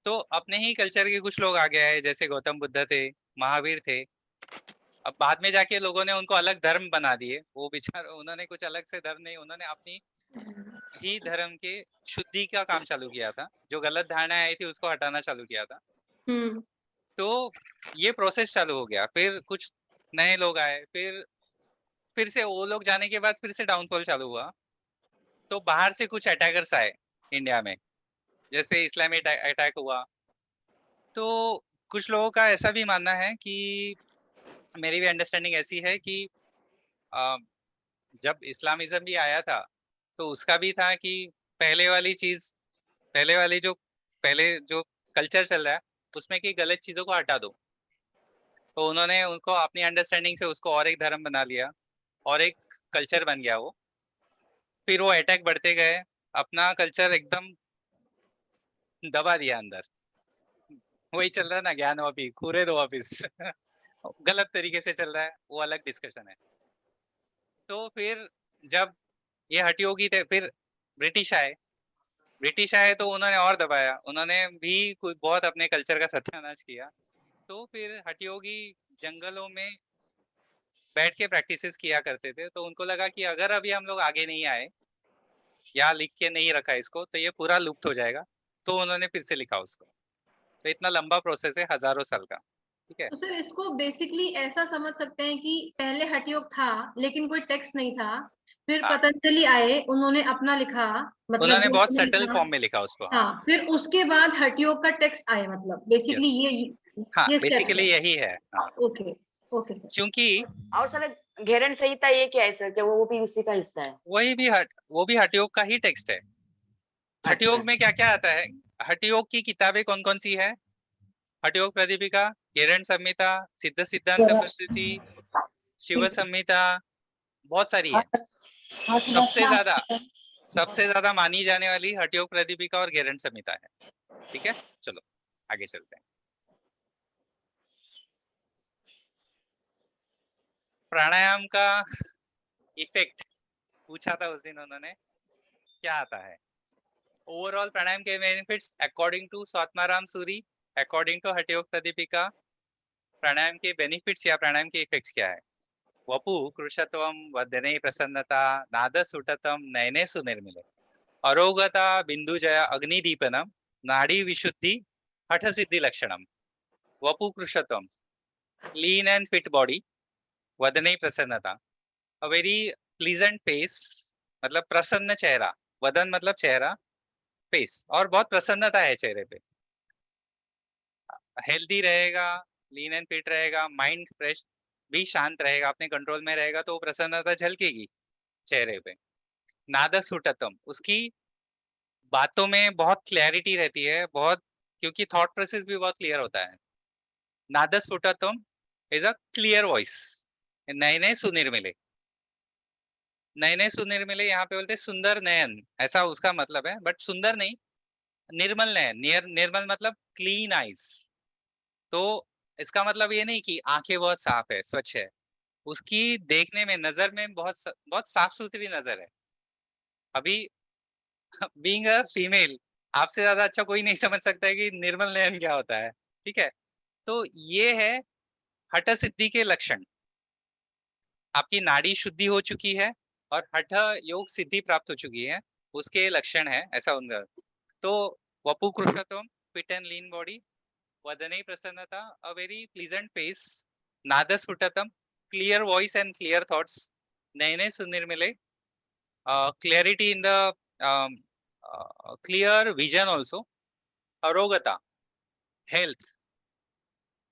तो अपने ही कल्चर के कुछ लोग आगे आए, जैसे गौतम बुद्ध थे, महावीर थे। अब बाद में जाके लोगों ने उनको अलग धर्म बना दिए, वो बेचार उन्होंने कुछ अलग से धर्म नहीं, उन्होंने अपनी ही धर्म के शुद्धि का काम चालू किया था। जो गलत धारणाएं आई थी उसको हटाना चालू किया था। हम्म। तो ये प्रोसेस चालू हो गया, फिर कुछ नए लोग आए, फिर से वो लोग जाने के बाद फिर से डाउनफॉल चालू हुआ। तो बाहर से कुछ अटैकर्स आए इंडिया में, जैसे इस्लामी अटैक हुआ। तो कुछ लोगों का ऐसा भी मानना है कि, मेरी भी अंडरस्टैंडिंग ऐसी है कि अ, जब इस्लामिज्म भी आया था तो उसका भी था कि पहले वाली चीज, पहले जो कल्चर चल रहा है उसमें की गलत चीजों को हटा दो। तो उन्होंने उनको अपनी अंडरस्टैंडिंग से उसको और एक धर्म बना लिया और एक कल्चर बन गया वो। फिर वो अटैक बढ़ते गए, अपना कल्चर एकदम दबा दिया अंदर। वही चल रहा है ना, ज्ञान वापी कूरे दो वापिस गलत तरीके से चल रहा है, वो अलग डिस्कशन है। तो फिर जब ये हठयोगी थे, फिर ब्रिटिश आए। तो उन्होंने और दबाया, उन्होंने भी बहुत अपने कल्चर का सत्यानाश किया। तो फिर हठयोगी जंगलों में बैठ के प्रैक्टिसेस किया करते थे। तो उनको लगा कि अगर अभी हम लोग आगे नहीं आए या लिख के नहीं रखा इसको तो ये पूरा लुप्त हो जाएगा। तो उन्होंने फिर से लिखा उसको। तो इतना लंबा प्रोसेस है, हजारों साल का। ठीक है। तो सर इसको बेसिकली ऐसा समझ सकते हैं कि पहले हठयोग था लेकिन कोई टेक्स्ट नहीं था, फिर हाँ, पतंजलि आए, उन्होंने अपना लिखा, मतलब उन्होंने जो बहुत उन्होंने सटल लिखा। फॉर्म में लिखा उसको। हाँ, हाँ, फिर उसके बाद हठयोग का टेक्स्ट आए, मतलब बेसिकली हाँ, ये स्टेप बेसिकली है। यही है। हाँ, ओके, ओके सर। क्योंकि और सर घेरन संहिता ये क्या है सर, क्या वो भी उसी का हिस्सा है? वो भी हठयोग का ही टेक्स्ट है। हठयोग में क्या क्या आता है? हठयोग की किताबें कौन कौन सी है? हठयोग प्रदीपिका, घेरण संहिता, सिद्ध सिद्धांत पद्धति, शिव संहिता, बहुत सारी है। सबसे ज्यादा मानी जाने वाली हठयोग प्रदीपिका और घेरण संहिता है। ठीक है, चलो आगे चलते हैं। प्राणायाम का इफेक्ट पूछा था उस दिन उन्होंने, क्या आता है? ओवरऑल प्राणायाम के benefits according to Swatmarama Suri, according to Hathayoga Pradipika, pranayama के बेनिफिट्स या प्राणायाम के इफेक्ट्स क्या है? वपु कृशत्वम, वदने प्रसन्नता, नाद सुटतम, नयने सुनिर्मिले, अरोगता, बिंदुजय, अग्निदीपनम, नाड़ी विशुद्धि, हठ सिद्धि लक्षणम। Vapu कृशत्वम, lean and fit body, वदने प्रसन्नता, अ वेरी प्लीजेंट फेस, मतलब प्रसन्न चेहरा, वदन मतलब चेहरा, फेस, और बहुत प्रसन्नता है चेहरे पे। हेल्दी रहेगा, लीन एंड फिट रहेगा, माइंड फ्रेश भी शांत रहेगा, अपने कंट्रोल में रहेगा, तो प्रसन्नता झलकेगी चेहरे पे। नाद सुटतम, उसकी बातों में बहुत क्लैरिटी रहती है, बहुत, क्योंकि थॉट प्रोसेस भी बहुत क्लियर होता है। नाद सुटतम इज अ क्लियर वॉइस। नए नए सुनिर्मिले, नए नए सुनिर्मिले यहाँ पे बोलते सुंदर नयन, ऐसा उसका मतलब है, बट सुंदर नहीं, निर्मल नयन। निर्मल मतलब क्लीन आईज। तो इसका मतलब ये नहीं कि आंखें बहुत साफ है, स्वच्छ है, उसकी देखने में, नजर में बहुत साफ सुथरी नजर है। अभी बीइंग अ फीमेल, आपसे ज्यादा अच्छा कोई नहीं समझ सकता है कि निर्मल नयन क्या होता है। ठीक है, तो ये है हठ सिद्धि के लक्षण। आपकी नाड़ी शुद्धि हो चुकी है और हठ योग सिद्धि प्राप्त हो चुकी है, उसके लक्षण है ऐसा उनका। तो वपु कृषत्वम, फिट एंड लीन बॉडी, वदने प्रसन्नता, अ वेरी प्लीजेंट फेस, नाद स्फुटतम, clear voice and clear thoughts, नयने सुनिर्मिले, clarity in the clear vision also, अरोगता, हेल्थ,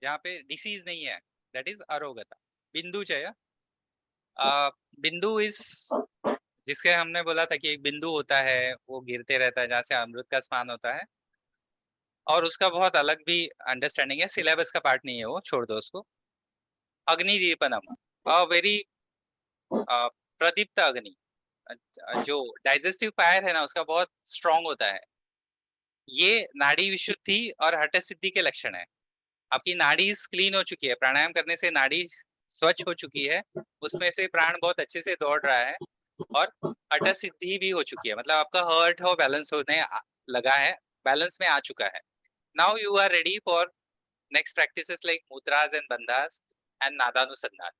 यहाँ पे डिसीज नहीं है, दैट इज अरोगता। बिंदुचय, बिंदु इज, जिसके हमने बोला था कि एक बिंदु होता है वो गिरते रहता है, जहाँ से अमृत का स्नान होता है, और उसका बहुत अलग भी अंडरस्टैंडिंग है, सिलेबस का पार्ट नहीं है वो, छोड़ दो उसको। अग्निदीपनम, अ वेरी प्रदीप्त अग्नि, जो डाइजेस्टिव फायर है ना उसका बहुत स्ट्रांग होता है, ये नाड़ी विशुद्धि और हठ सिद्धि के लक्षण है। आपकी नाड़ी क्लीन हो चुकी है, प्राणायाम करने से नाड़ी स्वच्छ हो चुकी है, उसमें से प्राण बहुत अच्छे से दौड़ रहा है और हठ सिद्धि भी हो चुकी है, मतलब आपका हर्ट हो बैलेंस होने लगा है, बैलेंस में आ चुका है। Now you are ready for next practices like mudras and bandhas एंड नादानुसंधान।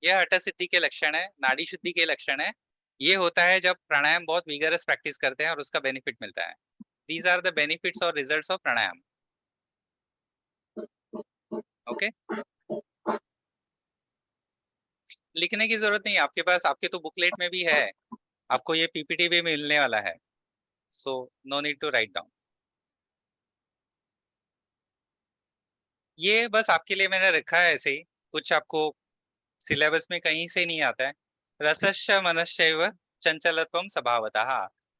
यह हठ सिद्धि के लक्षण है, नाड़ी शुद्धि के लक्षण है। ये होता है जब प्राणायाम बहुत विगरस प्रैक्टिस करते हैं और उसका बेनिफिट मिलता है। दीज आर द बेनिफिट्स और रिजल्ट्स ऑफ प्राणायाम। ओके, लिखने की जरूरत नहीं, आपके पास, आपके तो बुकलेट में भी है, आपको ये पीपीटी भी मिलने वाला है, so no need to write down. ये बस आपके लिए मैंने रखा है ऐसे ही, कुछ आपको सिलेबस में कहीं से नहीं आता है। रसश्च मनश्चैव चंचलत्वं स्वभावतः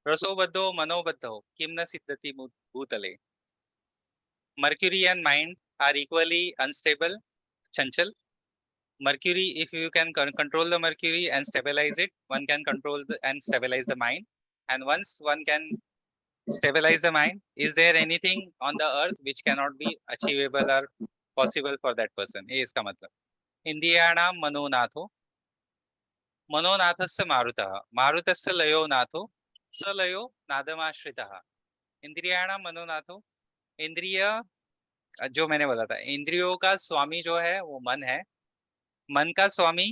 रसोबद्धो मनोबद्धो किम न सिद्धति भूतले। Mercury and mind are equally unstable, chanchal. Mercury, if you can control the mercury and stabilize it, one can control and stabilize the mind. And once one can stabilize the mind, is there anything on the earth which cannot be achievable or possible for that person? ये इसका मतलब। इंद्रियाणाम मनोनाथो, मनोनाथस्य मारुतः, मारुतस्य लयो नाथो, स लयो नादमाश्रितः। इंद्रियाणाम मनोनाथो, इंद्रिय जो मैंने बोला था, इंद्रियों का स्वामी जो है वो मन है, मन का स्वामी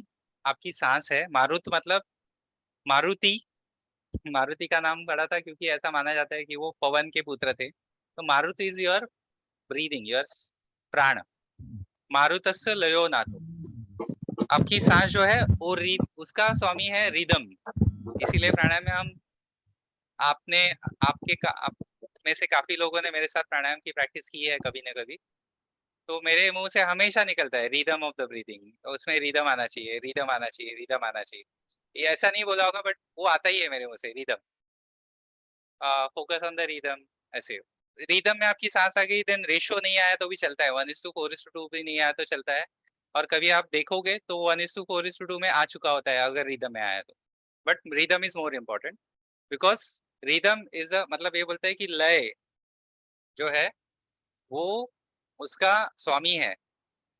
आपकी सांस है। मारुत मतलब मारुति, मारुति का नाम पड़ा था क्योंकि ऐसा माना जाता है कि वो पवन के पुत्र थे। तो Maruti is your breathing, your प्राण। मारुतस्य लयो नाथो, आपकी सांस जो है वो उसका स्वामी है रिदम। इसीलिए प्राणायाम में हम, आपने आप में से काफी लोगों ने मेरे साथ प्राणायाम की प्रैक्टिस की है कभी ना कभी, तो मेरे मुंह से हमेशा निकलता है रिदम ऑफ द ब्रीदिंग, उसमें रिदम आना चाहिए, रिदम आना चाहिए, रिदम आना चाहिए। ये ऐसा नहीं बोला होगा बट वो आता ही है मेरे मुंह से, rhythm, focus on the rhythm. ऐसे रिदम में आपकी सांस आ गई, देन रेशो नहीं आया तो भी चलता है, 1:4:2 भी नहीं आया तो चलता है। और कभी आप देखोगे तो 1:4:2 में आ चुका होता है अगर रिदम में आया तो, but rhythm is more important because rhythm is मतलब ये बोलता है कि लय जो है वो उसका स्वामी है।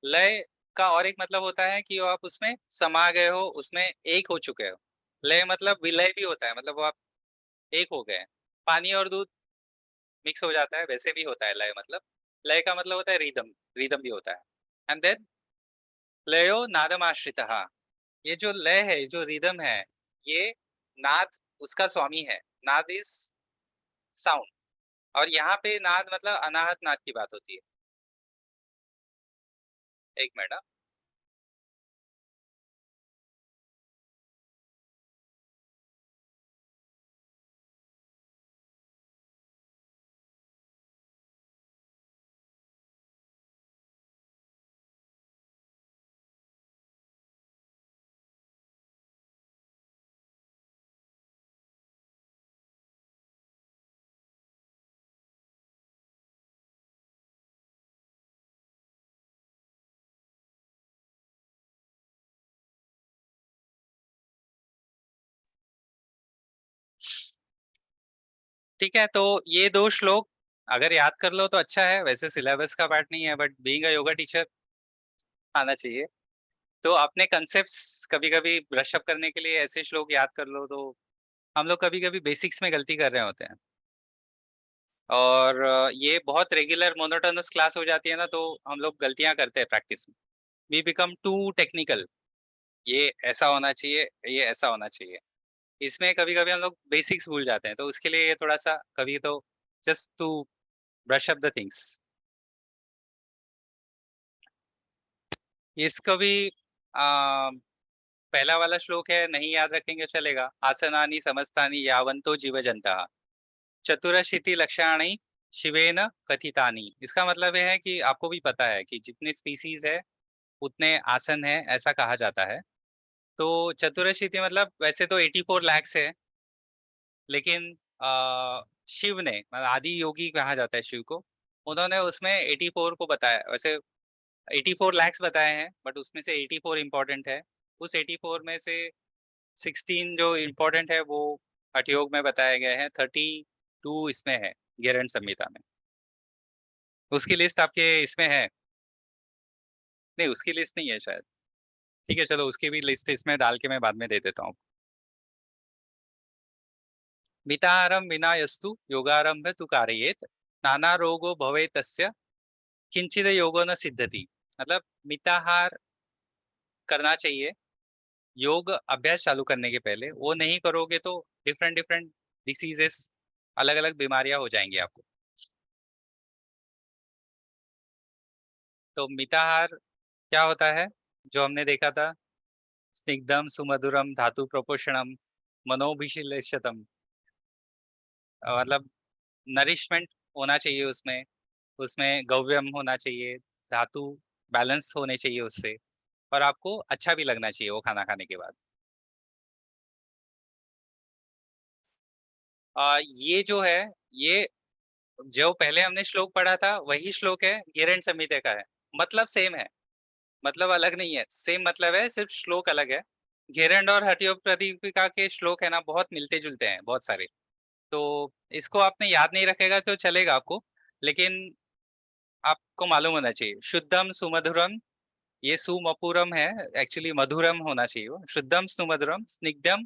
लय का और एक मतलब होता है कि आप उसमें समा गए हो, उसमें एक हो चुके हो। लय मतलब विलय भी होता है, मतलब वो आप एक हो गए। पानी और दूध मिक्स हो जाता है, वैसे भी होता है लय मतलब। लय का मतलब होता है रिदम, रिदम भी होता है। एंड देन लयो नादम आश्रितः, ये जो लय है, जो रिदम है, ये नाद उसका स्वामी है। नाद इज साउंड, और यहाँ पे नाद मतलब अनाहत नाद की बात होती है। एक मिनट, ठीक है। तो ये 2 श्लोक अगर याद कर लो तो अच्छा है, वैसे सिलेबस का पार्ट नहीं है, but being a yoga teacher आना चाहिए। तो अपने कंसेप्ट्स कभी कभी ब्रश अप करने के लिए ऐसे श्लोक याद कर लो। तो हम लोग कभी कभी बेसिक्स में गलती कर रहे होते हैं, और ये बहुत रेगुलर मोनोटोनस क्लास हो जाती है ना, तो हम लोग गलतियां करते हैं प्रैक्टिस में। वी बिकम टू टेक्निकल, ये ऐसा होना चाहिए, ये ऐसा होना चाहिए। इसमें कभी कभी हम लोग बेसिक्स भूल जाते हैं, तो उसके लिए ये थोड़ा सा कभी तो just to brush up the things. इसको भी पहला वाला श्लोक है, नहीं याद रखेंगे चलेगा। आसनानि समस्तानि यावंतो जीवजंता चतुरशीति लक्षणानि शिवेन कथितानि। इसका मतलब यह है कि आपको भी पता है कि जितने स्पीसीज है उतने आसन है, ऐसा कहा जाता है। तो चतुरशीति मतलब वैसे तो 84 lakhs है, लेकिन शिव ने, मतलब आदि योगी कहा जाता है शिव को, उन्होंने उसमें 84 को बताया। वैसे 84 lakhs बताए हैं, बट उसमें से 84 इंपॉर्टेंट है। उस 84 में से 16 जो इम्पोर्टेंट है वो हठयोग में बताए गए हैं, 32 इसमें है। गेरंड संहिता में। उसकी लिस्ट आपके इसमें है? नहीं, उसकी लिस्ट नहीं है शायद। ठीक है, चलो उसकी भी लिस्ट इसमें डाल के मैं बाद में दे देता हूँ। मिताहारम विना यस्तु योगारंभ तु कारयेत नाना रोगो भवे तस्य किंचित योगो न सिद्धति। मतलब मिताहार करना चाहिए योग अभ्यास चालू करने के पहले, वो नहीं करोगे तो डिफरेंट डिफरेंट डिसीजेस, अलग अलग बीमारियां हो जाएंगी आपको। तो मिताहार क्या होता है, जो हमने देखा था, स्निग्धम सुमधुरम धातु प्रोपोषणम मनोभिशिलेशतम, मतलब नरिशमेंट होना चाहिए उसमें, उसमें गव्यम होना चाहिए, धातु बैलेंस होने चाहिए उससे, और आपको अच्छा भी लगना चाहिए वो खाना खाने के बाद। ये जो है, ये जो पहले हमने श्लोक पढ़ा था वही श्लोक है, गेरंड संहिता का है। मतलब सेम है, मतलब अलग नहीं है, सेम मतलब है, सिर्फ श्लोक अलग है। घेरंड और हठयोगप्रदीपिका के श्लोक है ना, बहुत मिलते जुलते हैं, बहुत सारे। तो इसको आपने याद नहीं रखेगा तो चलेगा आपको, लेकिन आपको मालूम होना चाहिए। शुद्धम सुमधुरम, ये सुमपुरम है, एक्चुअली मधुरम होना चाहिए वो। शुद्धम सुमधुरम स्निग्धम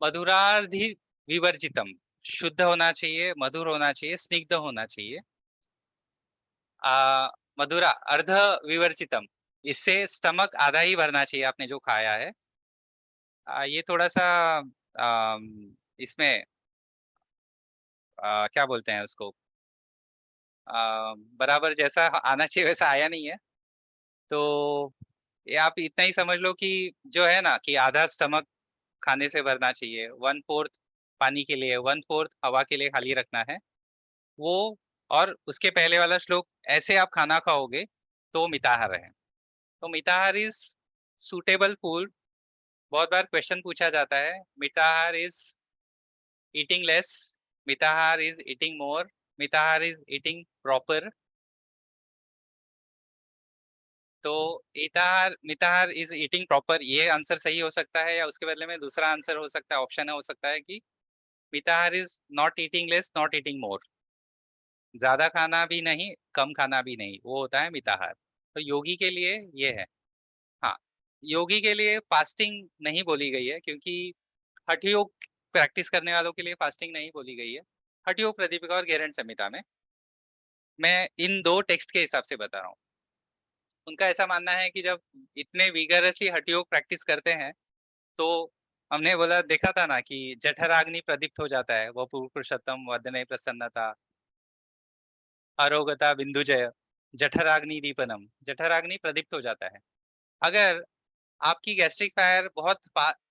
मधुरार्धि विवर्जितम, शुद्ध होना चाहिए, मधुर होना चाहिए, स्निग्ध होना चाहिए। मधुरा अर्ध विवर्जितम, इससे स्टमक आधा ही भरना चाहिए आपने जो खाया है। ये थोड़ा सा इसमें क्या बोलते हैं उसको, बराबर जैसा आना चाहिए वैसा आया नहीं है। तो ये आप इतना ही समझ लो कि जो है ना, कि आधा स्टमक खाने से भरना चाहिए, 1/4 पानी के लिए, 1/4 हवा के लिए खाली रखना है वो। और उसके पहले वाला श्लोक, ऐसे आप खाना खाओगे तो मिताहार है। तो मिताहार इज सुटेबल फूड। बहुत बार क्वेश्चन पूछा जाता है, मिताहार इज ईटिंग लेस, मिताहार इज ईटिंग मोर, मिताहार इज ईटिंग प्रॉपर। तो मिताहार इज ईटिंग प्रॉपर, ये आंसर सही हो सकता है, या उसके बदले में दूसरा आंसर हो सकता है, ऑप्शन हो सकता है कि मिताहार is not eating less not eating more, ज्यादा खाना भी नहीं कम खाना भी नहीं, वो होता है मिताहार। तो योगी के लिए ये है। हाँ, योगी के लिए फास्टिंग नहीं बोली गई है, क्योंकि हठ योग प्रैक्टिस करने वालों के लिए फास्टिंग नहीं बोली गई है। हठ योग प्रदीपिका और गेरंड संहिता में मैं इन दो टेक्स्ट के हिसाब से बता रहा हूँ। उनका ऐसा मानना है कि जब इतने विगरसली हठ योग प्रैक्टिस करते हैं, तो हमने बोला देखा था ना कि जठराग्नि प्रदीप्त हो जाता है, वो पुरुषोत्तम वदने प्रसन्नता अरोगता बिंदुजय जठराग्नि दीपनम, जठराग्नि प्रदीप्त हो जाता है। अगर आपकी गैस्ट्रिक फायर बहुत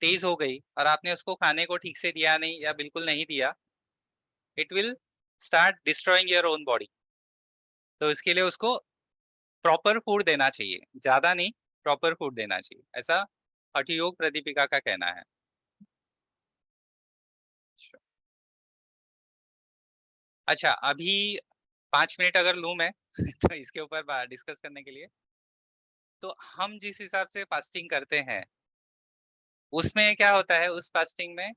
तेज हो गई और आपने उसको खाने को ठीक से दिया नहीं या बिल्कुल नहीं दिया, it will start destroying your own body. तो इसके लिए उसको प्रॉपर फूड देना चाहिए, ज्यादा नहीं, प्रॉपर फूड देना चाहिए, ऐसा हठ योग प्रदीपिका का कहना है। अच्छा, अभी 5 मिनट अगर लूं मैं तो इसके ऊपर डिस्कस करने के लिए, तो हम जिस हिसाब से फास्टिंग करते हैं उसमें क्या होता है, उस फास्टिंग में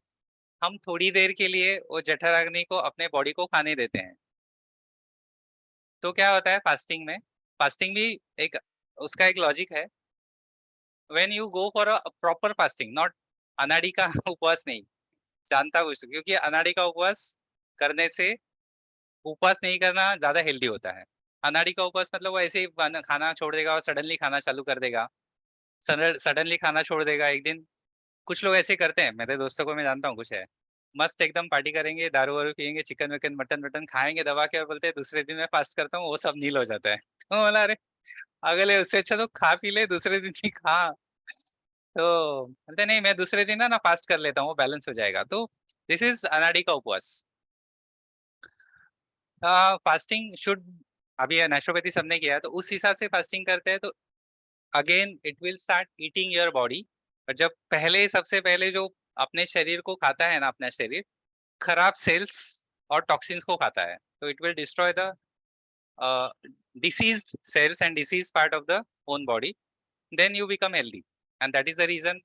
हम थोड़ी देर के लिए वो जठराग्नि को अपने बॉडी को खाने देते हैं। तो क्या होता है फास्टिंग में, फास्टिंग भी एक उसका एक लॉजिक है। When you go for a proper fasting, not अनाड़ी का उपवास नहीं, जानता कुछ, क्योंकि अनाड़ी का उपवास करने से, उपवास नहीं करना ज्यादा हेल्दी होता है। अनाड़ी का उपवास मतलब वो ऐसे ही खाना छोड़ देगा और सडनली खाना चालू कर देगा, सडनली खाना छोड़ देगा एक दिन। कुछ लोग ऐसे करते हैं, मेरे दोस्तों को मैं जानता हूँ, कुछ है मस्त एकदम पार्टी करेंगे, दारू वारू पियेंगे, चिकन विकन मटन वटन खाएंगे दबा के, और बोलते हैं दूसरे दिन मैं फास्ट करता हूँ, वो सब नील हो जाता है। तो बोला अरे अगले उससे अच्छा तो खा पी ले, दूसरे दिन ही खा। तो बोलते नहीं, मैं दूसरे दिन ना फास्ट कर लेता हूँ, वो बैलेंस हो जाएगा। तो दिस इज अनाड़ी का उपवास। फास्टिंग शुड, अभी नेचुरोपैथी सबने किया है तो उस हिसाब से फास्टिंग करते हैं, तो again it will start eating your body. और जब पहले, सबसे पहले जो अपने शरीर को खाता है ना, अपना शरीर खराब सेल्स और टॉक्सिन्स को खाता है, तो it will destroy the diseased cells and disease part of the own body, then you become healthy. And that is the reason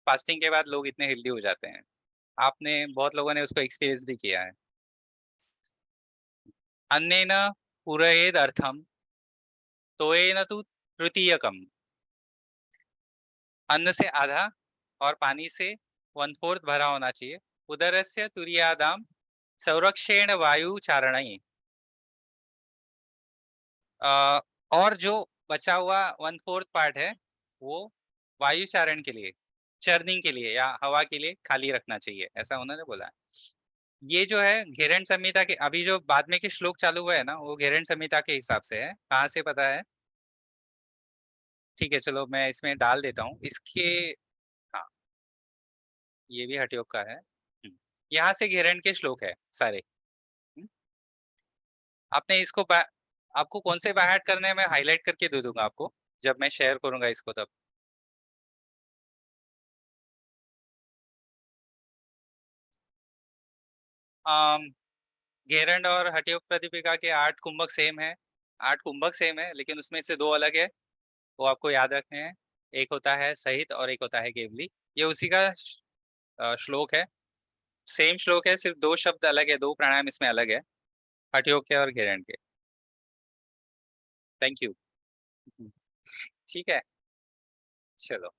fasting के बाद लोग इतने हेल्दी हो जाते हैं। आपने बहुत लोगों ने उसको एक्सपीरियंस भी किया है। अन्नेन पूरयेद अर्थम तोयेन तु तृतीयकम। अन्न से आधा और पानी से 1/4 भरा होना चाहिए। उदरस्य तुर्यादाम संरक्षेण वायु चारणय। और जो बचा हुआ 1/4 पार्ट है वो वायु चारण के लिए, चरनिंग के लिए या हवा के लिए खाली रखना चाहिए, ऐसा उन्होंने बोला है। ये जो है घेरन संहिता के, अभी जो बाद में के श्लोक चालू हुए है ना, वो घेरन संहिता के हिसाब से है। कहाँ से पता है? ठीक है, चलो मैं इसमें डाल देता हूँ इसके। हाँ, ये भी हठयोग का है। यहाँ से घेरन के श्लोक है सारे। आपने इसको आपको कौन से बाय करने हैं मैं हाईलाइट करके दे दूंगा आपको जब मैं शेयर करूंगा इसको तब। घेरंड और हठयोग प्रतिपिका के 8 कुंभक सेम है, 8 कुंभक सेम है, लेकिन उसमें से 2 अलग है, वो आपको याद रखने हैं। एक होता है सहित और एक होता है केवली। ये उसी का श्लोक है, सेम श्लोक है, सिर्फ 2 शब्द अलग है, 2 प्राणायाम इसमें अलग है, हठयोग के और घेरंड के। Thank you. ठीक है, चलो।